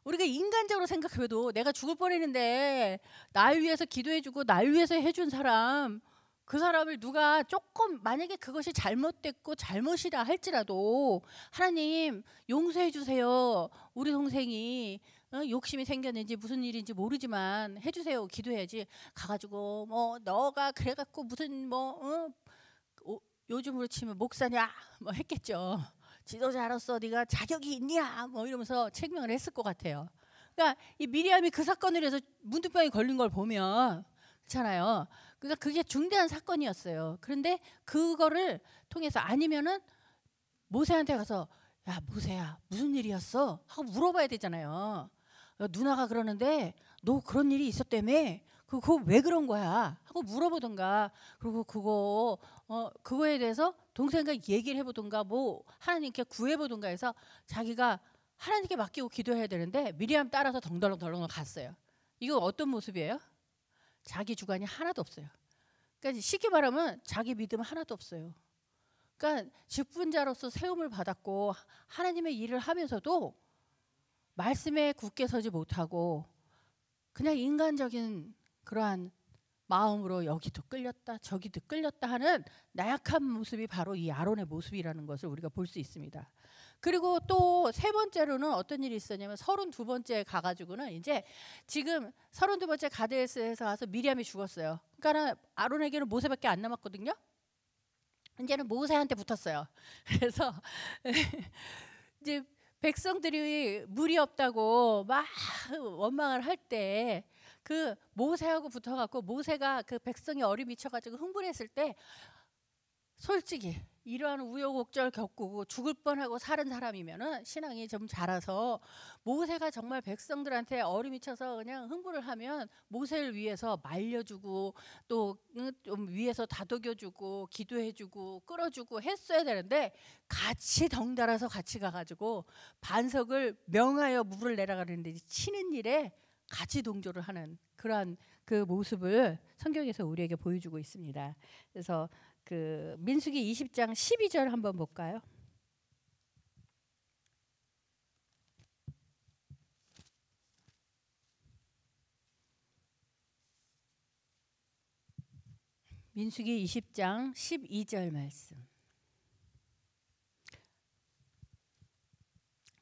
우리가 인간적으로 생각해도 내가 죽을 뻔했는데 날 위해서 기도해주고 날 위해서 해준 사람 그 사람을 누가 조금 만약에 그것이 잘못됐고 잘못이라 할지라도 하나님 용서해 주세요. 우리 동생이 욕심이 생겼는지 무슨 일인지 모르지만 해주세요. 기도해야지. 가가지고 뭐 너가 그래갖고 무슨 요즘으로 치면 목사냐 뭐 했겠죠. 지도자로서 네가 자격이 있냐 뭐 이러면서 책명을 했을 것 같아요. 그러니까 이 미리암이 그 사건을 해서 문득병이 걸린 걸 보면 그렇잖아요. 그러니까 그게 중대한 사건이었어요. 그런데 그거를 통해서 아니면은 모세한테 가서 야 모세야 무슨 일이었어? 하고 물어봐야 되잖아요. 누나가 그러는데 너 그런 일이 있었다며? 그거 왜 그런 거야? 하고 물어보던가. 그리고 그거에 대해서 동생과 얘기를 해보던가 뭐 하나님께 구해보던가 해서 자기가 하나님께 맡기고 기도해야 되는데 미리암 따라서 덩덜덩 갔어요. 이거 어떤 모습이에요? 자기 주관이 하나도 없어요. 그러니까 쉽게 말하면 자기 믿음 하나도 없어요. 그러니까 직분자로서 세움을 받았고 하나님의 일을 하면서도 말씀에 굳게 서지 못하고 그냥 인간적인 그러한 마음으로 여기도 끌렸다 저기도 끌렸다 하는 나약한 모습이 바로 이 아론의 모습이라는 것을 우리가 볼 수 있습니다. 그리고 또 세 번째로는 어떤 일이 있었냐면 32번째 가가지고는 이제 지금 32번째 가데스에서 와서 미리암이 죽었어요. 그러니까 아론에게는 모세밖에 안 남았거든요. 이제는 모세한테 붙었어요. 그래서 이제 백성들이 물이 없다고 막 원망을 할 때 그 모세하고 붙어갖고 모세가 그 백성이 얼이 미쳐가지고 흥분했을 때 솔직히 이러한 우여곡절 겪고 죽을 뻔하고 사는 사람이면은 신앙이 좀 자라서 모세가 정말 백성들한테 얼이 미쳐서 그냥 흥분을 하면 모세를 위해서 말려주고 또 좀 위에서 다독여주고 기도해주고 끌어주고 했어야 되는데 같이 덩달아서 같이 가가지고 반석을 명하여 물을 내려가는데 치는 일에 같이 동조를 하는 그러한 그 모습을 성경에서 우리에게 보여주고 있습니다. 그래서 그 민수기 20장 12절 한번 볼까요? 민수기 20장 12절 말씀.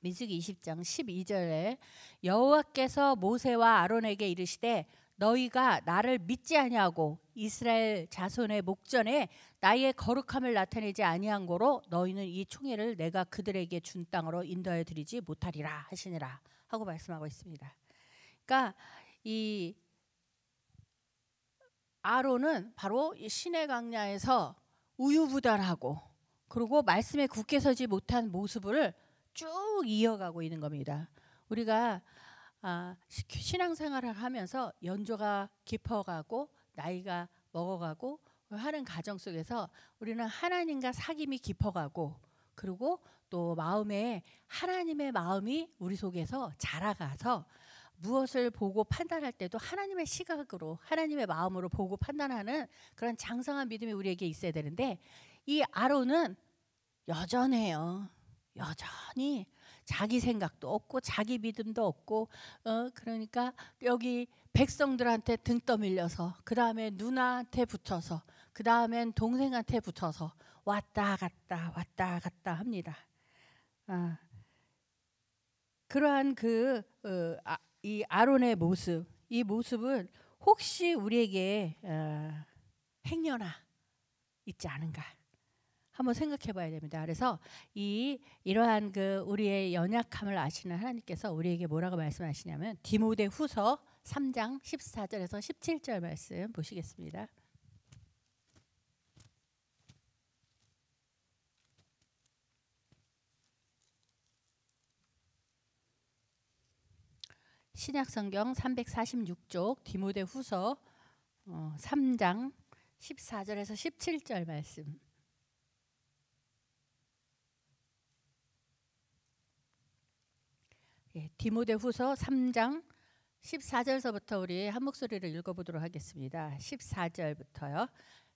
민수기 20장 12절에 여호와께서 모세와 아론에게 이르시되 너희가 나를 믿지 아니하고 이스라엘 자손의 목전에 나의 거룩함을 나타내지 아니한 고로 너희는 이 총회를 내가 그들에게 준 땅으로 인도하여 드리지 못하리라 하시니라 하고 말씀하고 있습니다. 그러니까 이 아론은 바로 이 시내 광야에서 우유부단하고 그리고 말씀에 굳게 서지 못한 모습을 쭉 이어가고 있는 겁니다. 우리가 신앙생활을 하면서 연조가 깊어가고 나이가 먹어가고 하는 과정 속에서 우리는 하나님과 사귐이 깊어가고 그리고 또 마음에 하나님의 마음이 우리 속에서 자라가서 무엇을 보고 판단할 때도 하나님의 시각으로 하나님의 마음으로 보고 판단하는 그런 장성한 믿음이 우리에게 있어야 되는데 이 아론은 여전해요. 여전히 자기 생각도 없고 자기 믿음도 없고 그러니까 여기 백성들한테 등 떠밀려서 그 다음에 누나한테 붙어서 그 다음엔 동생한테 붙어서 왔다 갔다 합니다. 그러한 이 아론의 모습, 이 모습은 혹시 우리에게 행여나 있지 않은가? 한번 생각해봐야 됩니다. 그래서 이러한 우리의 연약함을 아시는 하나님께서 우리에게 뭐라고 말씀하시냐면 디모데후서 3장 14절에서 17절 말씀 보시겠습니다. 신약성경 346쪽 디모데후서 3장 14절에서 17절 말씀. 디모데후서 3장 14절서부터 우리 한 목소리를 읽어보도록 하겠습니다. 14절부터요.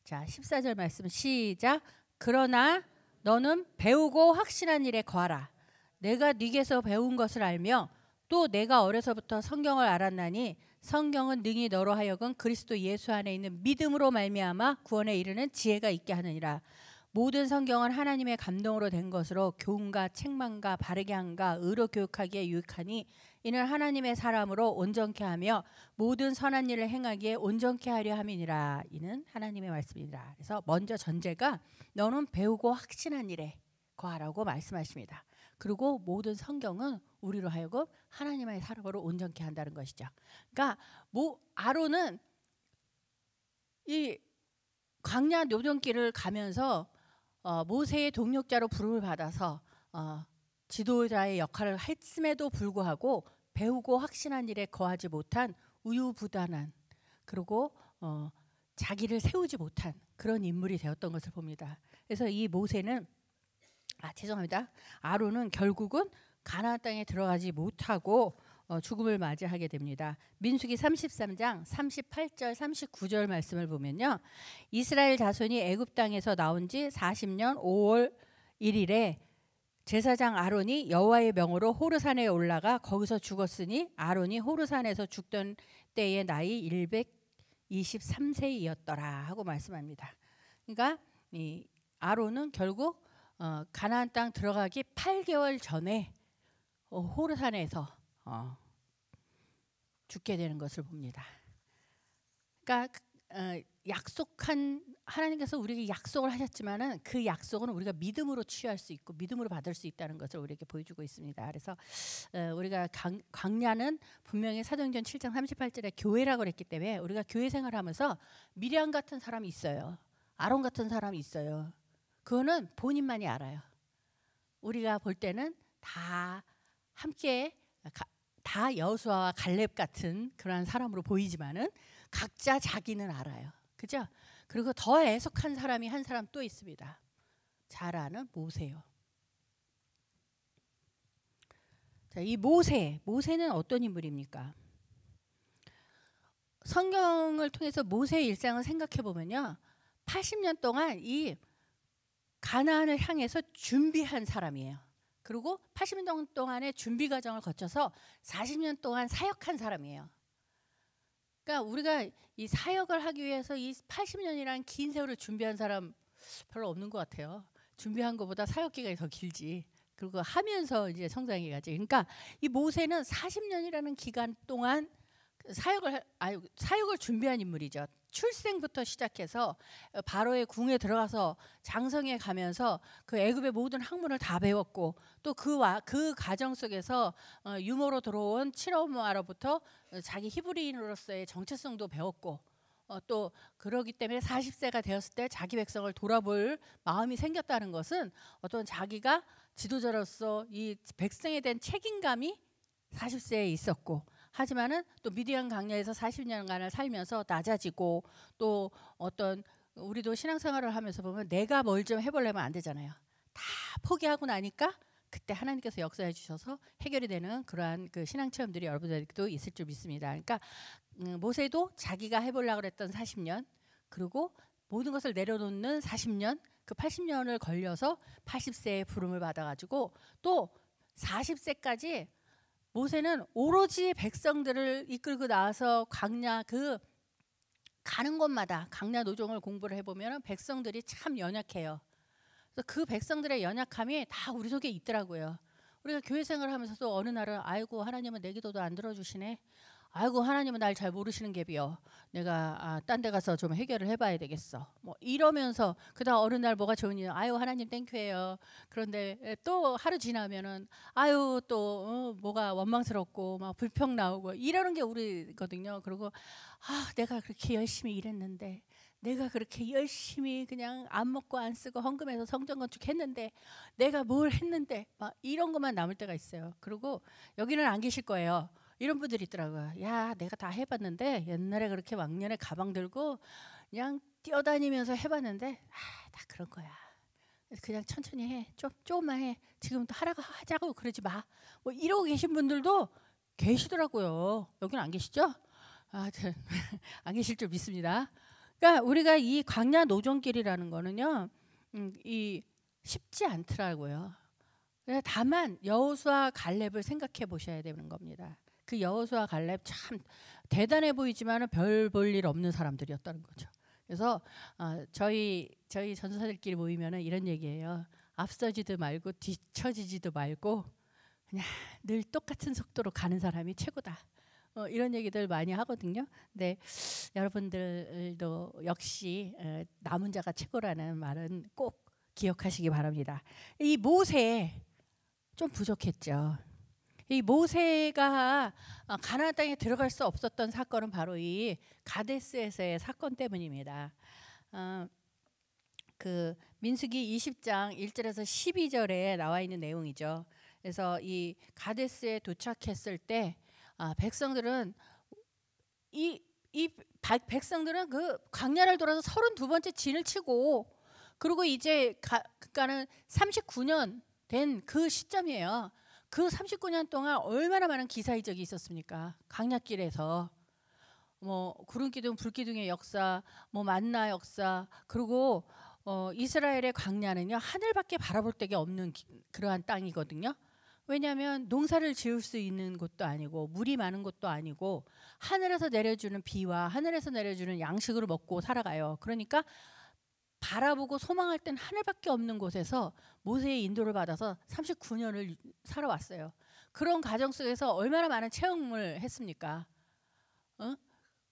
자, 14절 말씀 시작. 그러나 너는 배우고 확신한 일에 거하라. 내가 네게서 배운 것을 알며 또 내가 어려서부터 성경을 알았나니 성경은 능히 너로 하여금 그리스도 예수 안에 있는 믿음으로 말미암아 구원에 이르는 지혜가 있게 하느니라. 모든 성경은 하나님의 감동으로 된 것으로 교훈과 책망과 바르게 함과 의로 교육하기에 유익하니 이는 하나님의 사람으로 온전케 하며 모든 선한 일을 행하기에 온전케 하려 함이니라. 이는 하나님의 말씀이니라. 그래서 먼저 전제가 너는 배우고 확신한 일에 거하라고 말씀하십니다. 그리고 모든 성경은 우리로 하여금 하나님의 사람으로 온전케 한다는 것이죠. 그러니까 아론은 이 광야 노정길을 가면서 모세의 동역자로 부름을 받아서 지도자의 역할을 했음에도 불구하고 배우고 확신한 일에 거하지 못한 우유부단한, 그리고 자기를 세우지 못한 그런 인물이 되었던 것을 봅니다. 그래서 이 모세는 죄송합니다. 아론은 결국은 가나안 땅에 들어가지 못하고 죽음을 맞이하게 됩니다. 민수기 33장 38절 39절 말씀을 보면요. 이스라엘 자손이 애굽 땅에서 나온 지 40년 5월 1일에 제사장 아론이 여호와의 명으로 호르산에 올라가 거기서 죽었으니 아론이 호르산에서 죽던 때의 나이 123세이었더라 하고 말씀합니다. 그러니까 이 아론은 결국 가나안 땅 들어가기 8개월 전에 호르산에서 죽게 되는 것을 봅니다. 그러니까 약속한, 하나님께서 우리에게 약속을 하셨지만은 그 약속은 우리가 믿음으로 취할 수 있고 믿음으로 받을 수 있다는 것을 우리에게 보여주고 있습니다. 그래서 우리가 광야는 분명히 사도행전 7장 38절에 교회라고 그랬기 때문에 우리가 교회 생활하면서 미리암 같은 사람이 있어요. 아론 같은 사람이 있어요. 그거는 본인만이 알아요. 우리가 볼 때는 다 함께 다 여호수아와 갈렙 같은 그런 사람으로 보이지만은 각자 자기는 알아요. 그죠? 그리고 더 애석한 사람이 한 사람 또 있습니다. 잘 아는 모세요. 자, 이 모세는 어떤 인물입니까? 성경을 통해서 모세의 일상을 생각해 보면요, 80년 동안 이 가나안을 향해서 준비한 사람이에요. 그리고 80년 동안의 준비 과정을 거쳐서 40년 동안 사역한 사람이에요. 그러니까 우리가 이 사역을 하기 위해서 이 80년이라는 긴 세월을 준비한 사람 별로 없는 것 같아요. 준비한 것보다 사역 기간이 더 길지. 그리고 하면서 이제 성장해 가지. 그러니까 이 모세는 40년이라는 기간 동안 사역을 준비한 인물이죠. 출생부터 시작해서 바로의 궁에 들어가서 장성에 가면서 그 애굽의 모든 학문을 다 배웠고, 또 그 과정 속에서 유모로 들어온 친엄마로부터 자기 히브리인으로서의 정체성도 배웠고, 또 그러기 때문에 40세가 되었을 때 자기 백성을 돌아볼 마음이 생겼다는 것은 어떤 자기가 지도자로서 이 백성에 대한 책임감이 40세에 있었고, 하지만은 또 미디안 광야에서 40년간을 살면서 낮아지고, 또 어떤 우리도 신앙생활을 하면서 보면 내가 뭘 좀 해보려면 안 되잖아요. 다 포기하고 나니까 그때 하나님께서 역사해 주셔서 해결이 되는 그러한 그 신앙 체험들이 여러분들도 있을 줄 믿습니다. 그러니까 모세도 자기가 해보려고 했던 40년, 그리고 모든 것을 내려놓는 40년, 그 80년을 걸려서 80세의 부름을 받아가지고 또 40세까지 모세는 오로지 백성들을 이끌고 나와서 광야 그 가는 곳마다 광야 노종을 공부를 해보면 백성들이 참 연약해요. 그래서 그 백성들의 연약함이 다 우리 속에 있더라고요. 우리가 교회 생활을 하면서도 어느 날은 아이고 하나님은 내 기도도 안 들어주시네. 아이고 하나님은 날 잘 모르시는 갭이요. 내가 딴 데 가서 좀 해결을 해봐야 되겠어. 뭐 이러면서 그다음 어느 날 뭐가 좋은 일, 아유 하나님 땡큐해요. 그런데 또 하루 지나면은 아유 또 뭐가 원망스럽고 막 불평 나오고 이러는 게 우리거든요. 그리고 내가 그렇게 열심히 일했는데, 내가 그렇게 열심히 그냥 안 먹고 안 쓰고 헌금해서 성전 건축했는데, 내가 뭘 했는데, 막 이런 것만 남을 때가 있어요. 그리고 여기는 안 계실 거예요. 이런 분들이 있더라고요. 야, 내가 다 해봤는데 옛날에 그렇게 왕년에 가방 들고 그냥 뛰어다니면서 해봤는데 다 그런 거야. 그냥 천천히 해. 조금만 해. 지금부터 하자고 그러지 마. 뭐 이러고 계신 분들도 계시더라고요. 여기는 안 계시죠? 안 계실 줄 믿습니다. 그러니까 우리가 이 광야 노정길이라는 거는요, 이 쉽지 않더라고요. 다만 여호수아 갈렙을 생각해 보셔야 되는 겁니다. 그 여호수아 갈렙 참 대단해 보이지만은 별 볼 일 없는 사람들이었다는 거죠. 그래서 저희 전도사들끼리 모이면은 이런 얘기예요. 앞서지도 말고 뒤처지지도 말고 그냥 늘 똑같은 속도로 가는 사람이 최고다. 이런 얘기들 많이 하거든요. 근데 여러분들도 역시 남은 자가 최고라는 말은 꼭 기억하시기 바랍니다. 이 모세 좀 부족했죠. 이 모세가 가나안 땅에 들어갈 수 없었던 사건은 바로 이 가데스에서의 사건 때문입니다. 그 민수기 20장 1절에서 12절에 나와 있는 내용이죠. 그래서 이 가데스에 도착했을 때 백성들은 이 백성들은 그 광야를 돌아서 32번째 진을 치고, 그리고 이제 그러니까는 39년 된 그 시점이에요. 그 39년 동안 얼마나 많은 기사이적이 있었습니까? 광야길에서 뭐 구름 기둥, 불 기둥의 역사, 뭐 만나 역사, 그리고 이스라엘의 광야는요 하늘밖에 바라볼 데가 없는 그러한 땅이거든요. 왜냐하면 농사를 지을 수 있는 곳도 아니고 물이 많은 곳도 아니고 하늘에서 내려주는 비와 하늘에서 내려주는 양식으로 먹고 살아가요. 그러니까 바라보고 소망할 땐 하늘밖에 없는 곳에서 모세의 인도를 받아서 39년을 살아왔어요. 그런 과정 속에서 얼마나 많은 체험을 했습니까?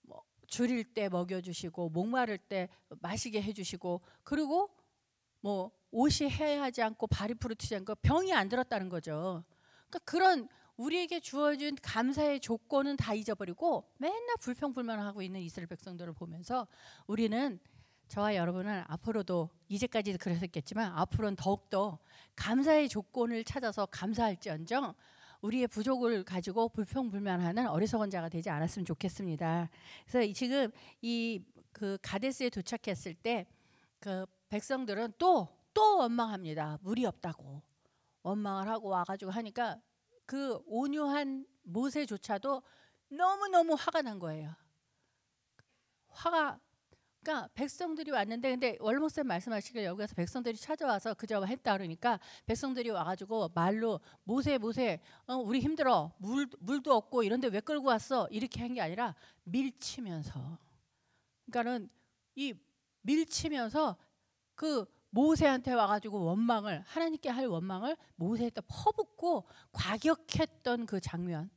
뭐 줄일 때 먹여주시고, 목마를 때 마시게 해주시고, 그리고 뭐 옷이 해하지 않고 발이 부르트지 않고 병이 안 들었다는 거죠. 그러니까 그런 우리에게 주어진 감사의 조건은 다 잊어버리고 맨날 불평불만하고 있는 이스라엘 백성들을 보면서 우리는, 저와 여러분은 앞으로도, 이제까지도 그랬었겠지만 앞으로는 더욱더 감사의 조건을 찾아서 감사할지언정 우리의 부족을 가지고 불평불만하는 어리석은 자가 되지 않았으면 좋겠습니다. 그래서 지금 이 그 가데스에 도착했을 때 그 백성들은 또 원망합니다. 물이 없다고 원망을 하고 와가지고 하니까 그 온유한 모세조차도 너무너무 화가 난 거예요. 그러니까 백성들이 왔는데, 근데 월목사님 말씀하시길 여기 가서 백성들이 찾아와서 그저 했다 그러니까 백성들이 와가지고 말로 모세 우리 힘들어, 물도 없고 이런데 왜 끌고 왔어, 이렇게 한 게 아니라 밀치면서, 그러니까는 이 밀치면서 그 모세한테 와가지고 원망을, 하나님께 할 원망을 모세한테 퍼붓고 과격했던 그 장면,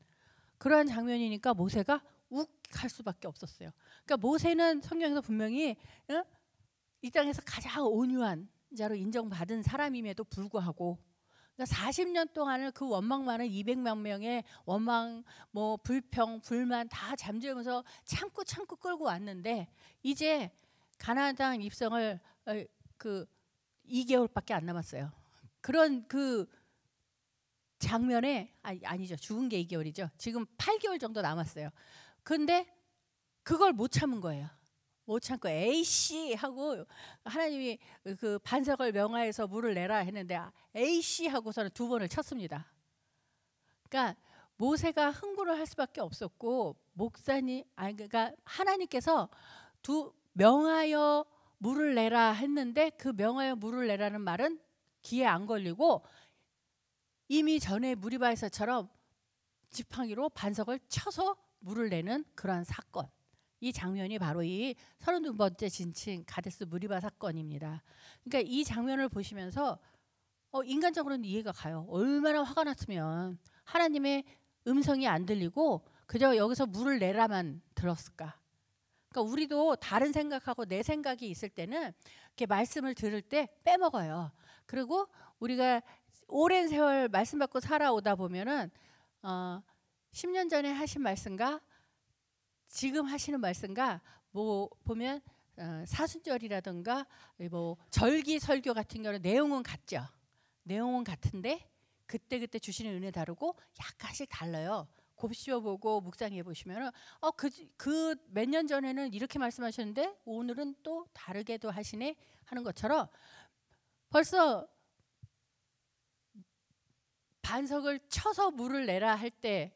그러한 장면이니까 모세가 욱할 수밖에 없었어요. 그러니까 모세는 성경에서 분명히 이 땅에서 가장 온유한 자로 인정받은 사람임에도 불구하고, 그러니까 40년 동안을 그 원망 많은 200만 명의 원망, 뭐 불평, 불만 다 잠재우면서 참고 끌고 왔는데, 이제 가나안 땅 입성을 그 2개월밖에 안 남았어요. 그런 그 장면에 아니죠. 죽은 게 2개월이죠. 지금 8개월 정도 남았어요. 근데 그걸 못 참은 거예요. 못 참고 에이씨 하고 하나님이 그 반석을 명하여서 물을 내라 했는데 에이씨 하고서는 2번을 쳤습니다. 그러니까 모세가 흥분을 할 수밖에 없었고, 그러니까 하나님께서 명하여 물을 내라 했는데 그 명하여 물을 내라는 말은 귀에 안 걸리고 이미 전에 무리바에서처럼 지팡이로 반석을 쳐서 물을 내는 그러한 사건, 이 장면이 바로 이 32번째 진칭 가데스 무리바 사건입니다. 그러니까 이 장면을 보시면서 인간적으로는 이해가 가요. 얼마나 화가 났으면 하나님의 음성이 안 들리고 그저 여기서 물을 내라만 들었을까. 그러니까 우리도 다른 생각하고 내 생각이 있을 때는 이렇게 말씀을 들을 때 빼먹어요. 그리고 우리가 오랜 세월 말씀 받고 살아오다 보면은 10년 전에 하신 말씀과 지금 하시는 말씀과 뭐 보면 사순절이라든가 뭐 절기 설교 같은 경우는 내용은 같죠. 내용은 같은데 그때 주시는 은혜 다르고 약간씩 달라요. 곱씹어보고 묵상해 보시면은 그 몇 년 전에는 이렇게 말씀하셨는데 오늘은 또 다르게도 하시네 하는 것처럼, 벌써 반석을 쳐서 물을 내라 할 때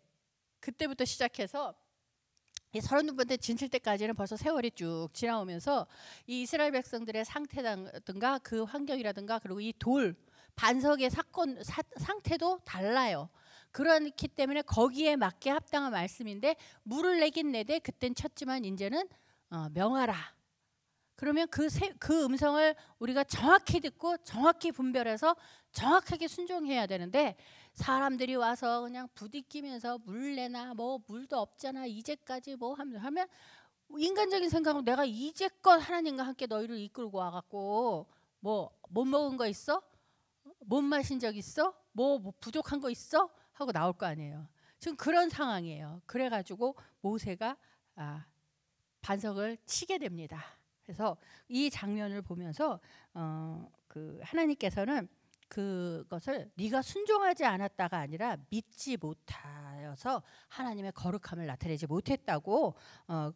그때부터 시작해서 이 32번째 진칠 때까지는 벌써 세월이 쭉 지나오면서 이 이스라엘 백성들의 상태라든가 그 환경이라든가 그리고 이 돌 반석의 상태도 달라요. 그렇기 때문에 거기에 맞게 합당한 말씀인데 물을 내긴 내되 그땐 쳤지만 이제는 명하라. 그러면 그 음성을 우리가 정확히 듣고 정확히 분별해서 정확하게 순종해야 되는데, 사람들이 와서 그냥 부딪히면서 물 내나 뭐 물도 없잖아 이제까지 뭐 하면 인간적인 생각으로 내가 이제껏 하나님과 함께 너희를 이끌고 와갖고 뭐 못 먹은 거 있어? 못 마신 적 있어? 뭐 부족한 거 있어? 하고 나올 거 아니에요. 지금 그런 상황이에요. 그래가지고 모세가 반석을 치게 됩니다. 그래서 이 장면을 보면서 그 하나님께서는 그것을 네가 순종하지 않았다가 아니라 믿지 못하여서 하나님의 거룩함을 나타내지 못했다고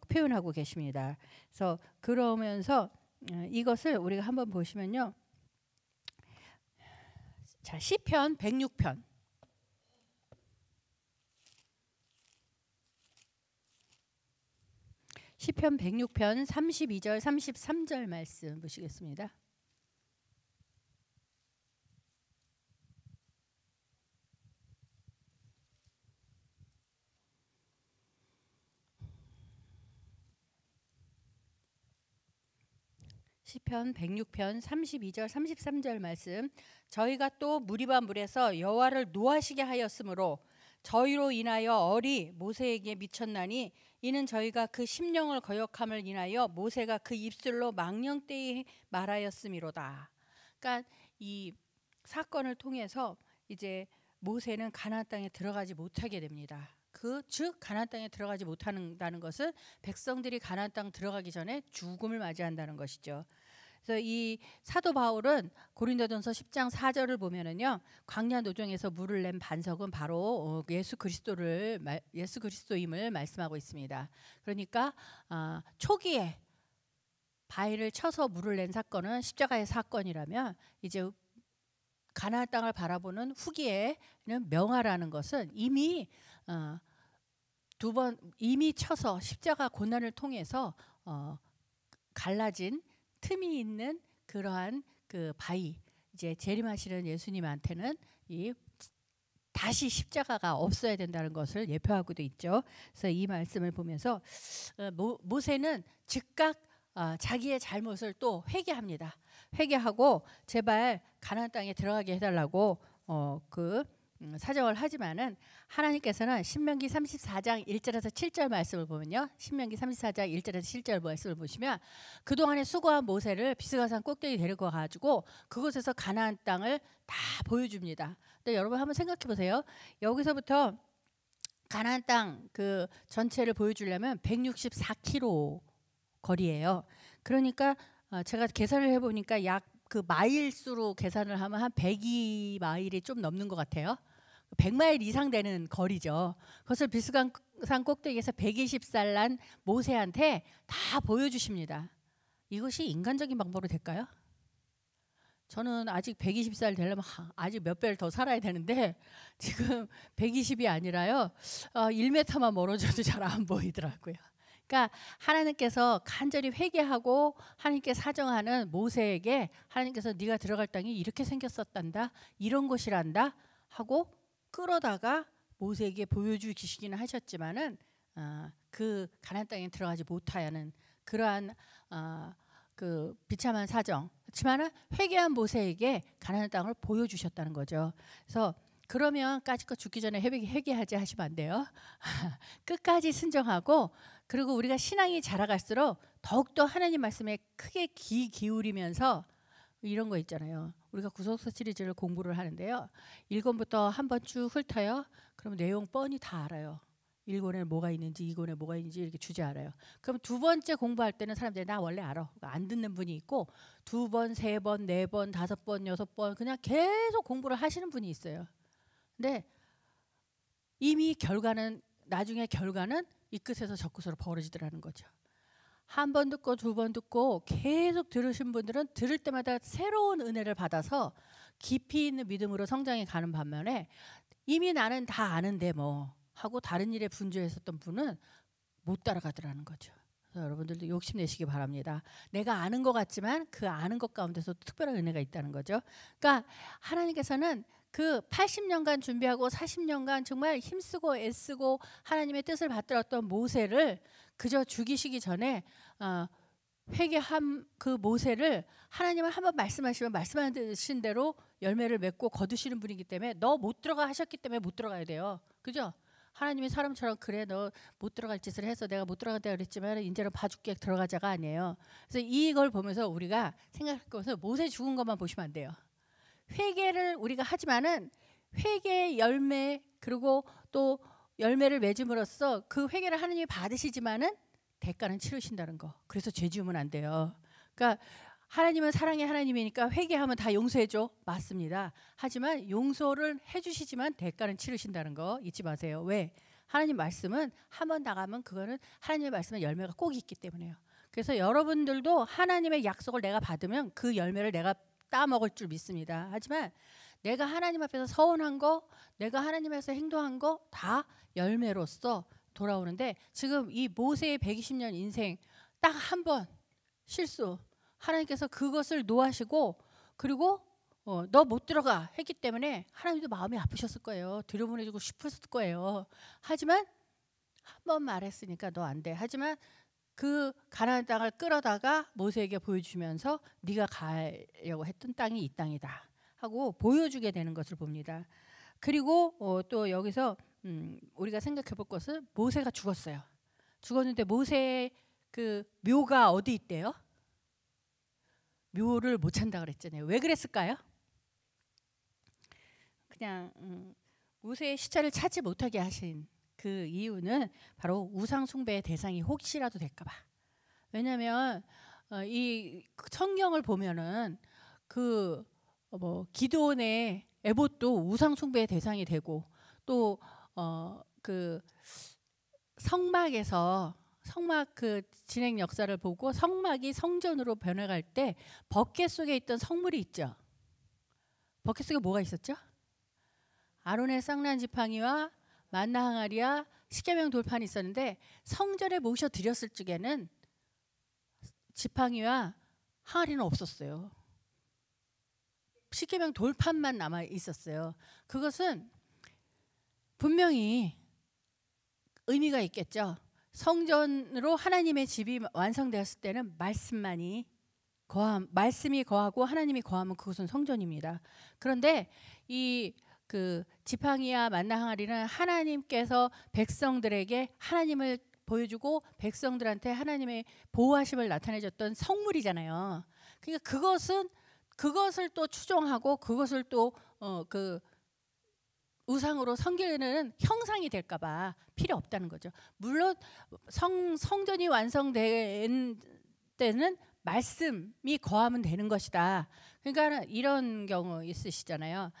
표현하고 계십니다. 그래서 그러면서 이것을 우리가 한번 보시면요. 자, 시편 106편. 시편 106편 32절 33절 말씀 보시겠습니다. 시편 106편 32절 33절 말씀. 저희가 또 무리바 물에서 여호와를 노하시게 하였으므로 저희로 인하여 얼이 모세에게 미쳤나니 이는 저희가 그 심령을 거역함을 인하여 모세가 그 입술로 망령되이 말하였음이로다. 그러니까 이 사건을 통해서 이제 모세는 가나안 땅에 들어가지 못하게 됩니다. 즉 가나안 땅에 들어가지 못한다는 것은 백성들이 가나안 땅 들어가기 전에 죽음을 맞이한다는 것이죠. 그래서 이 사도 바울은 고린도전서 10장 4절을 보면은요, 광야 노정에서 물을 낸 반석은 바로 예수 그리스도임을 말씀하고 있습니다. 그러니까 초기에 바위를 쳐서 물을 낸 사건은 십자가의 사건이라면 이제 가나안 땅을 바라보는 후기에는 명하라는 것은 이미 이미 쳐서 십자가 고난을 통해서 갈라진 틈이 있는 그러한 그 바위, 이제 재림하시는 예수님한테는 이 다시 십자가가 없어야 된다는 것을 예표하고도 있죠. 그래서 이 말씀을 보면서 모세는 즉각 자기의 잘못을 또 회개합니다. 회개하고 제발 가나안 땅에 들어가게 해달라고 사정을 하지만은 하나님께서는 신명기 34장 1절에서 7절 말씀을 보면요, 신명기 34장 1절에서 7절 말씀을 보시면 그동안에 수고한 모세를 비스가산 꼭대기 데리고 가지고 그곳에서 가나안 땅을 다 보여줍니다. 근데 여러분 한번 생각해 보세요. 여기서부터 가나안 땅 그 전체를 보여주려면 164km 거리예요. 그러니까 제가 계산을 해보니까 약 그 마일수로 계산을 하면 한 102마일이 좀 넘는 것 같아요. 100마일 이상 되는 거리죠. 그것을 비스가산 꼭대기에서 120살 난 모세한테 다 보여주십니다. 이것이 인간적인 방법으로 될까요? 저는 아직 120살 되려면 아직 몇 배를 더 살아야 되는데 지금 120이 아니라요, 1m만 멀어져도 잘 안 보이더라고요. 그러니까 하나님께서 간절히 회개하고 하나님께 사정하는 모세에게 하나님께서 네가 들어갈 땅이 이렇게 생겼었단다, 이런 곳이란다 하고 끌어다가 모세에게 보여주시기는 하셨지만은 그 가나안 땅에 들어가지 못하는 그러한 그 비참한 사정, 그렇지만은 회개한 모세에게 가나안 땅을 보여주셨다는 거죠. 그래서 그러면 까짓거 죽기 전에 회개하지 하시면 안 돼요. 끝까지 순종하고, 그리고 우리가 신앙이 자라갈수록 더욱더 하나님 말씀에 크게 귀 기울이면서 이런 거 있잖아요. 우리가 구속서 시리즈를 공부를 하는데요, 1권부터 한번 쭉 훑어요. 그러면 내용 뻔히 다 알아요. 1권에 뭐가 있는지 2권에 뭐가 있는지 이렇게 주제 알아요. 그럼 두 번째 공부할 때는 사람들이 나 원래 알아, 안 듣는 분이 있고, 2번, 3번, 4번, 5번, 6번 그냥 계속 공부를 하시는 분이 있어요. 근데 이미 나중에 결과는 이 끝에서 저 끝으로 벌어지더라는 거죠. 한 번 듣고 2번 듣고 계속 들으신 분들은 들을 때마다 새로운 은혜를 받아서 깊이 있는 믿음으로 성장해 가는 반면에 이미 나는 다 아는데 뭐 하고 다른 일에 분주했었던 분은 못 따라가더라는 거죠. 그래서 여러분들도 욕심내시기 바랍니다. 내가 아는 것 같지만 그 아는 것 가운데서 특별한 은혜가 있다는 거죠. 그러니까 하나님께서는 그 80년간 준비하고 40년간 정말 힘쓰고 애쓰고 하나님의 뜻을 받들었던 모세를 그저 죽이시기 전에 회개한 그 모세를 하나님은 한번 말씀하시면 말씀하신 대로 열매를 맺고 거두시는 분이기 때문에 너 못 들어가 하셨기 때문에 못 들어가야 돼요. 그죠? 하나님이 사람처럼 그래 너 못 들어갈 짓을 해서 내가 못 들어간다 그랬지만 이제는 봐줄게 들어가자가 아니에요. 그래서 이걸 보면서 우리가 생각하면서 모세 죽은 것만 보시면 안 돼요. 회개를 우리가 하지만은 회개의 열매, 그리고 또 열매를 맺음으로써 그 회개를 하나님이 받으시지만은 대가는 치르신다는 거. 그래서 죄 지으면 안 돼요. 그러니까 하나님은 사랑의 하나님이니까 회개하면 다 용서해줘. 맞습니다. 하지만 용서를 해주시지만 대가는 치르신다는 거 잊지 마세요. 왜? 하나님 말씀은 한 번 나가면 그거는 하나님의 말씀의 열매가 꼭 있기 때문에요. 그래서 여러분들도 하나님의 약속을 내가 받으면 그 열매를 내가 따먹을 줄 믿습니다. 하지만 내가 하나님 앞에서 서운한 거, 내가 하나님 앞에서 행동한 거 다 열매로서 돌아오는데, 지금 이 모세의 120년 인생 딱 한 번 실수, 하나님께서 그것을 노하시고 그리고 너 못 들어가 했기 때문에 하나님도 마음이 아프셨을 거예요. 들여보내주고 싶었을 거예요. 하지만 한 번 말했으니까 너 안 돼. 하지만 그 가나안 땅을 끌어다가 모세에게 보여주면서 네가 가려고 했던 땅이 이 땅이다 하고 보여주게 되는 것을 봅니다. 그리고 또 여기서 우리가 생각해 볼 것은 모세가 죽었어요. 죽었는데 모세의 그 묘가 어디 있대요? 묘를 못 찾는다 그랬잖아요. 왜 그랬을까요? 그냥 모세의 시체를 찾지 못하게 하신 그 이유는 바로 우상 숭배의 대상이 혹시라도 될까봐. 왜냐하면 이 성경을 보면은 그 기드온의 에봇도 우상 숭배의 대상이 되고, 또 그 성막 그 진행 역사를 보고 성막이 성전으로 변해갈 때 버켓 속에 있던 성물이 있죠. 버켓 속에 뭐가 있었죠? 아론의 쌍난 지팡이와 만나 항아리와 십계명 돌판이 있었는데, 성전에 모셔 드렸을 적에는 지팡이와 항아리는 없었어요. 십계명 돌판만 남아 있었어요. 그것은 분명히 의미가 있겠죠. 성전으로 하나님의 집이 완성되었을 때는 말씀이 거하고 하나님이 거하면 그것은 성전입니다. 그런데 이 그 지팡이와 만나 항아리는 하나님께서 백성들에게 하나님을 보여주고 백성들한테 하나님의 보호하심을 나타내줬던 성물이잖아요. 그러니까 그것을 또 추종하고 그것을 또 그 우상으로 섬기는 형상이 될까봐 필요 없다는 거죠. 물론 성전이 완성된 때는 말씀이 거하면 되는 것이다. 그러니까 이런 경우 있으시잖아요.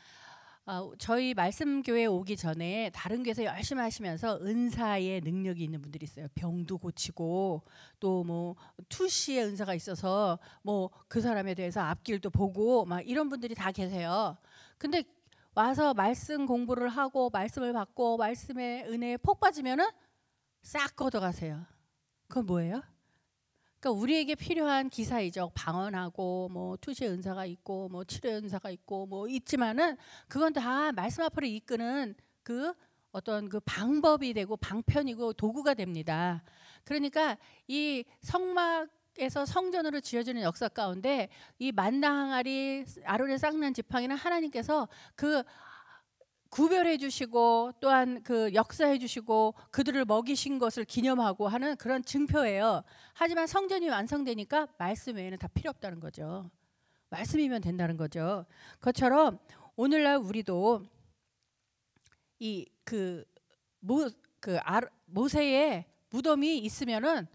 저희 말씀교회 오기 전에 다른 교회에서 열심히 하시면서 은사의 능력이 있는 분들이 있어요. 병도 고치고 또 뭐 투시의 은사가 있어서 뭐 그 사람에 대해서 앞길도 보고 막 이런 분들이 다 계세요. 근데 와서 말씀 공부를 하고 말씀을 받고 말씀의 은혜에 폭 빠지면은 싹 걷어가세요. 그건 뭐예요? 그러니까 우리에게 필요한 기사이적 방언하고 뭐 투시의 은사가 있고 뭐 치료의 은사가 있고 뭐 있지만은 그건 다 말씀 앞으로 이끄는 그 어떤 그 방법이 되고 방편이고 도구가 됩니다. 그러니까 이 성막에서 성전으로 지어지는 역사 가운데 이 만나 항아리, 아론의 쌍난 지팡이는 하나님께서 그 구별해 주시고 또한 그 역사해 주시고 그들을 먹이신 것을 기념하고 하는 그런 증표예요. 하지만 성전이 완성되니까 말씀 외에는 다 필요 없다는 거죠. 말씀이면 된다는 거죠. 그것처럼 오늘날 우리도 이 모세의 무덤이 있으면은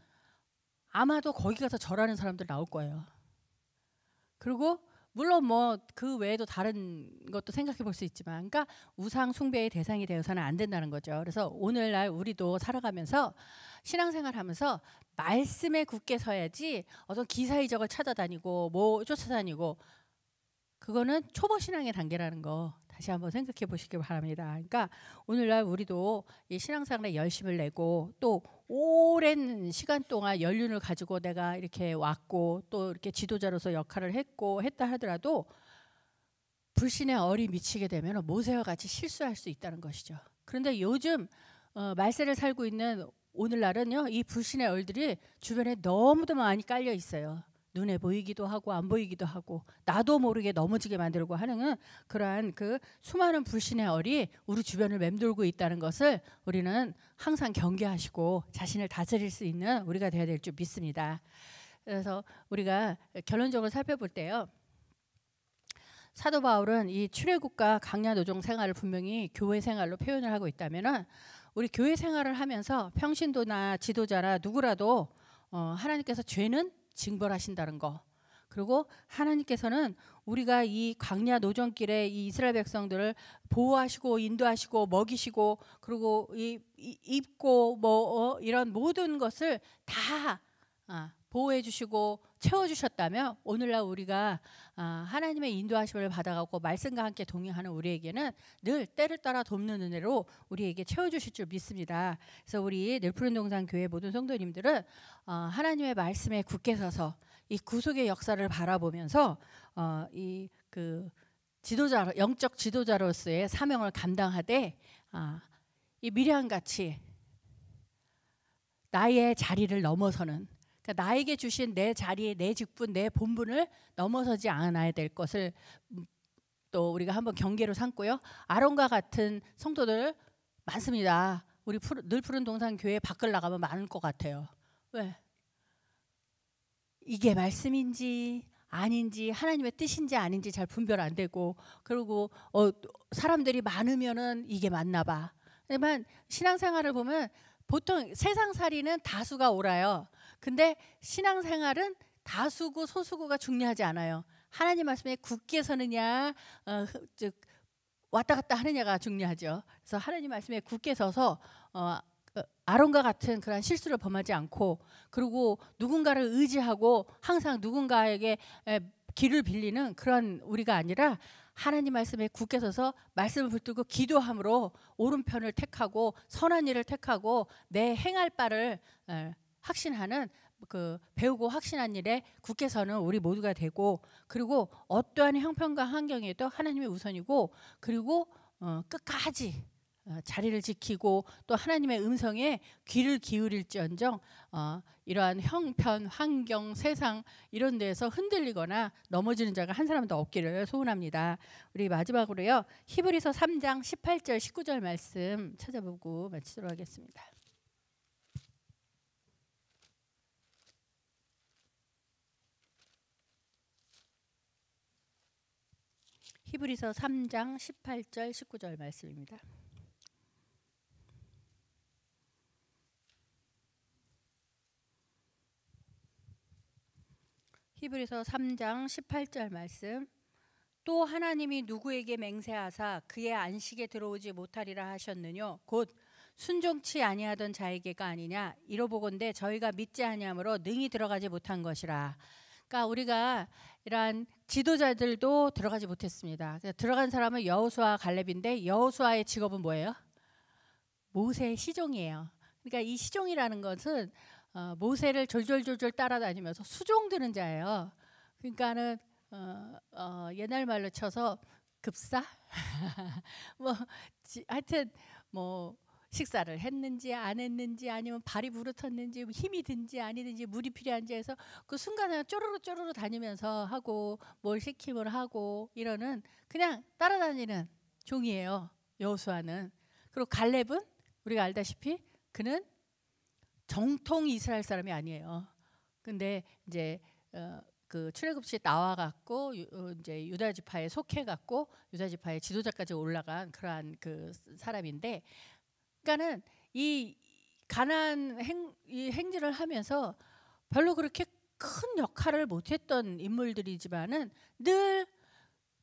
아마도 거기 가서 절하는 사람들 나올 거예요. 그리고 물론 뭐 그 외에도 다른 것도 생각해 볼 수 있지만, 그러니까 우상 숭배의 대상이 되어서는 안 된다는 거죠. 그래서 오늘날 우리도 살아가면서 신앙생활하면서 말씀에 굳게 서야지 어떤 기사이적을 찾아다니고 뭐 쫓아다니고, 그거는 초보 신앙의 단계라는 거 다시 한번 생각해 보시기 바랍니다. 그러니까 오늘날 우리도 이 신앙생활에 열심을 내고 또 오랜 시간 동안 연륜을 가지고 내가 이렇게 왔고 또 이렇게 지도자로서 역할을 했다 하더라도 불신의 얼이 미치게 되면 모세와 같이 실수할 수 있다는 것이죠. 그런데 요즘 말세를 살고 있는 오늘날은요, 이 불신의 얼들이 주변에 너무도 많이 깔려 있어요. 눈에 보이기도 하고 안 보이기도 하고 나도 모르게 넘어지게 만들고 하는 그러한 그 수많은 불신의 얼이 우리 주변을 맴돌고 있다는 것을 우리는 항상 경계하시고 자신을 다스릴 수 있는 우리가 되어야 될 줄 믿습니다. 그래서 우리가 결론적으로 살펴볼 때요, 사도 바울은 이 출애굽과 강야 노종 생활을 분명히 교회 생활로 표현을 하고 있다면은, 우리 교회 생활을 하면서 평신도나 지도자나 누구라도 하나님께서 죄는 징벌하신다는 거, 그리고 하나님께서는 우리가 이 광야 노정길에 이 이스라엘 백성들을 보호하시고 인도하시고 먹이시고 그리고 입고 이런 모든 것을 다 보호해 주시고 채워 주셨다면 오늘날 우리가 하나님의 인도하심을 받아가고 말씀과 함께 동행하는 우리에게는 늘 때를 따라 돕는 은혜로 우리에게 채워 주실 줄 믿습니다. 그래서 우리 늘푸른 동산 교회 모든 성도님들은 하나님의 말씀에 굳게 서서 이 구속의 역사를 바라보면서 이 그 지도자, 영적 지도자로서의 사명을 감당하되 이 미리암 같이 나의 자리를 넘어서는, 그러니까 나에게 주신 내 자리, 내 직분, 내 본분을 넘어서지 않아야 될 것을 또 우리가 한번 경계로 삼고요. 아론과 같은 성도들 많습니다. 우리 늘푸른 동산 교회 밖을 나가면 많을 것 같아요. 왜? 이게 말씀인지 아닌지 하나님의 뜻인지 아닌지 잘 분별 안 되고, 그리고 사람들이 많으면은 이게 맞나 봐. 하지만 신앙생활을 보면 보통 세상살이는 다수가 옳아요. 근데 신앙생활은 다수고 소수고가 중요하지 않아요. 하나님 말씀에 굳게 서느냐 왔다 갔다 하느냐가 중요하죠. 그래서 하나님 말씀에 굳게 서서 아론과 같은 그런 실수를 범하지 않고, 그리고 누군가를 의지하고 항상 누군가에게 길을 빌리는 그런 우리가 아니라 하나님 말씀에 굳게 서서 말씀을 붙들고 기도함으로 오른편을 택하고 선한 일을 택하고 내 행할 바를 확신하는, 그 배우고 확신한 일에 굳게 서는 우리 모두가 되고, 그리고 어떠한 형편과 환경에도 하나님이 우선이고, 그리고 끝까지 자리를 지키고 또 하나님의 음성에 귀를 기울일지언정 이러한 형편, 환경, 세상 이런 데에서 흔들리거나 넘어지는 자가 한 사람도 없기를 소원합니다. 우리 마지막으로요, 히브리서 3장 18절 19절 말씀 찾아보고 마치도록 하겠습니다. 히브리서 3장 18절 19절 말씀입니다. 히브리서 3장 18절 말씀. 또 하나님이 누구에게 맹세하사 그의 안식에 들어오지 못하리라 하셨느뇨 곧 순종치 아니하던 자에게가 아니냐 이러보건대 저희가 믿지 아니함으로 능히 들어가지 못한 것이라. 그러니까 우리가 이러한 지도자들도 들어가지 못했습니다. 들어간 사람은 여호수아 갈렙인데 여호수아의 직업은 뭐예요? 모세의 시종이에요. 그러니까 이 시종이라는 것은 모세를 졸졸졸졸 따라다니면서 수종드는 자예요. 그러니까는 옛날 말로 쳐서 급사 하여튼 식사를 했는지 안 했는지, 아니면 발이 부르텄는지, 힘이 든지 아니든지, 물이 필요한지 해서 그 순간에 쪼르르 다니면서 하고 뭘 시키면 하고 이러는 그냥 따라다니는 종이에요, 여호수아는. 그리고 갈렙은 우리가 알다시피 그는 정통 이스라엘 사람이 아니에요. 근데 이제 그 출애굽시 나와갖고 이제 유다 지파에 속해갖고 유다 지파의 지도자까지 올라간 그러한 그 사람인데, 그러니까는 이 가나안 행진을 하면서 별로 그렇게 큰 역할을 못했던 인물들이지만은 늘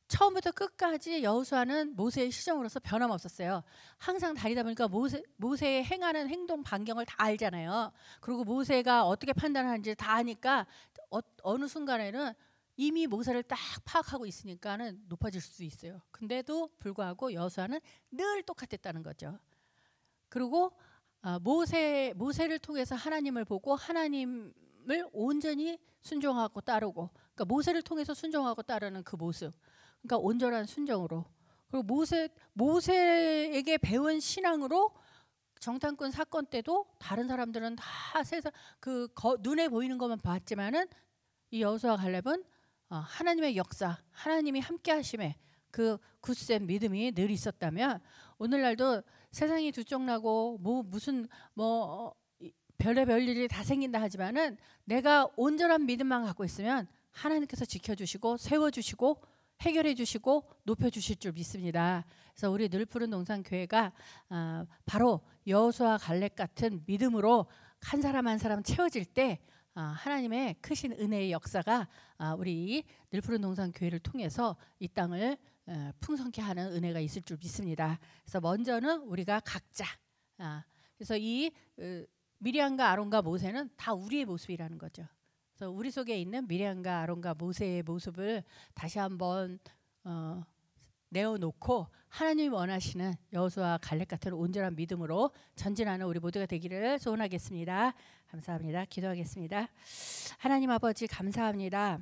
처음부터 끝까지 여호수아는 모세의 시종으로서 변함없었어요. 항상 다니다 보니까 모세의 행하는 행동 반경을 다 알잖아요. 그리고 모세가 어떻게 판단하는지 다 아니까 어느 순간에는 이미 모세를 딱 파악하고 있으니까는 높아질 수 있어요. 근데도 불구하고 여호수아는 늘 똑같았다는 거죠. 그리고 모세를 통해서 하나님을 보고 하나님을 온전히 순종하고 따르고, 그러니까 모세를 통해서 순종하고 따르는 그 모습, 그러니까 온전한 순종으로, 그리고 모세에게 배운 신앙으로 정탐꾼 사건 때도 다른 사람들은 다 세상 눈에 보이는 것만 봤지만은 이 여호수아 갈렙은 하나님의 역사, 하나님이 함께 하심에 그 굳센 믿음이 늘 있었다면, 오늘날도 세상이 두쪽나고 무슨 별의별 일이 다 생긴다 하지만은 내가 온전한 믿음만 갖고 있으면 하나님께서 지켜주시고 세워주시고 해결해 주시고 높여주실 줄 믿습니다. 그래서 우리 늘푸른 동산 교회가 바로 여호수아 갈렙 같은 믿음으로 한 사람 한 사람 채워질 때 하나님의 크신 은혜의 역사가 우리 늘푸른 동산 교회를 통해서 이 땅을 풍성케 하는 은혜가 있을 줄 믿습니다. 그래서 먼저는 우리가 각자 그래서 이 미리암과 아론과 모세는 다 우리의 모습이라는 거죠. 그래서 우리 속에 있는 미리암과 아론과 모세의 모습을 다시 한번 내어놓고 하나님이 원하시는 여호수아와 갈렙 같은 온전한 믿음으로 전진하는 우리 모두가 되기를 소원하겠습니다. 감사합니다. 기도하겠습니다. 하나님 아버지 감사합니다.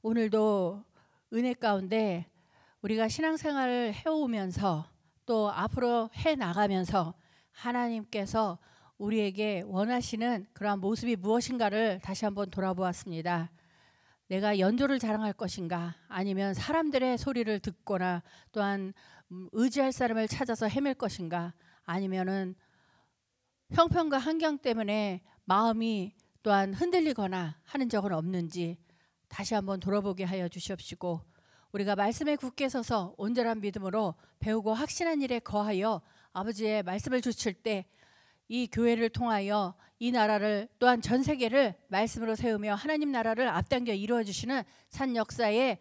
오늘도 은혜 가운데 우리가 신앙생활을 해오면서 또 앞으로 해나가면서 하나님께서 우리에게 원하시는 그러한 모습이 무엇인가를 다시 한번 돌아보았습니다. 내가 연조를 자랑할 것인가, 아니면 사람들의 소리를 듣거나 또한 의지할 사람을 찾아서 헤맬 것인가, 아니면은 형편과 환경 때문에 마음이 또한 흔들리거나 하는 적은 없는지 다시 한번 돌아보게 하여 주시옵시고, 우리가 말씀에 굳게 서서 온전한 믿음으로 배우고 확신한 일에 거하여 아버지의 말씀을 주실 때 이 교회를 통하여 이 나라를 또한 전 세계를 말씀으로 세우며 하나님 나라를 앞당겨 이루어 주시는 산 역사의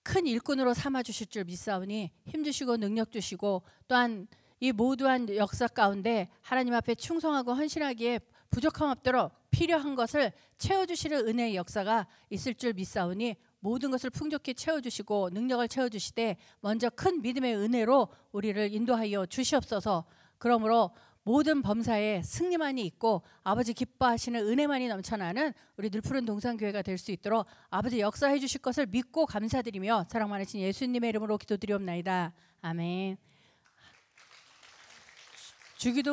큰 일꾼으로 삼아 주실 줄 믿사오니 힘주시고 능력 주시고, 또한 이 모두한 역사 가운데 하나님 앞에 충성하고 헌신하기에 부족함 없도록 필요한 것을 채워주시는 은혜의 역사가 있을 줄 믿사오니 모든 것을 풍족히 채워주시고 능력을 채워주시되 먼저 큰 믿음의 은혜로 우리를 인도하여 주시옵소서. 그러므로 모든 범사에 승리만이 있고 아버지 기뻐하시는 은혜만이 넘쳐나는 우리 늘푸른 동산교회가 될 수 있도록 아버지 역사해 주실 것을 믿고 감사드리며 사랑 많으신 예수님의 이름으로 기도드리옵나이다. 아멘. 주기도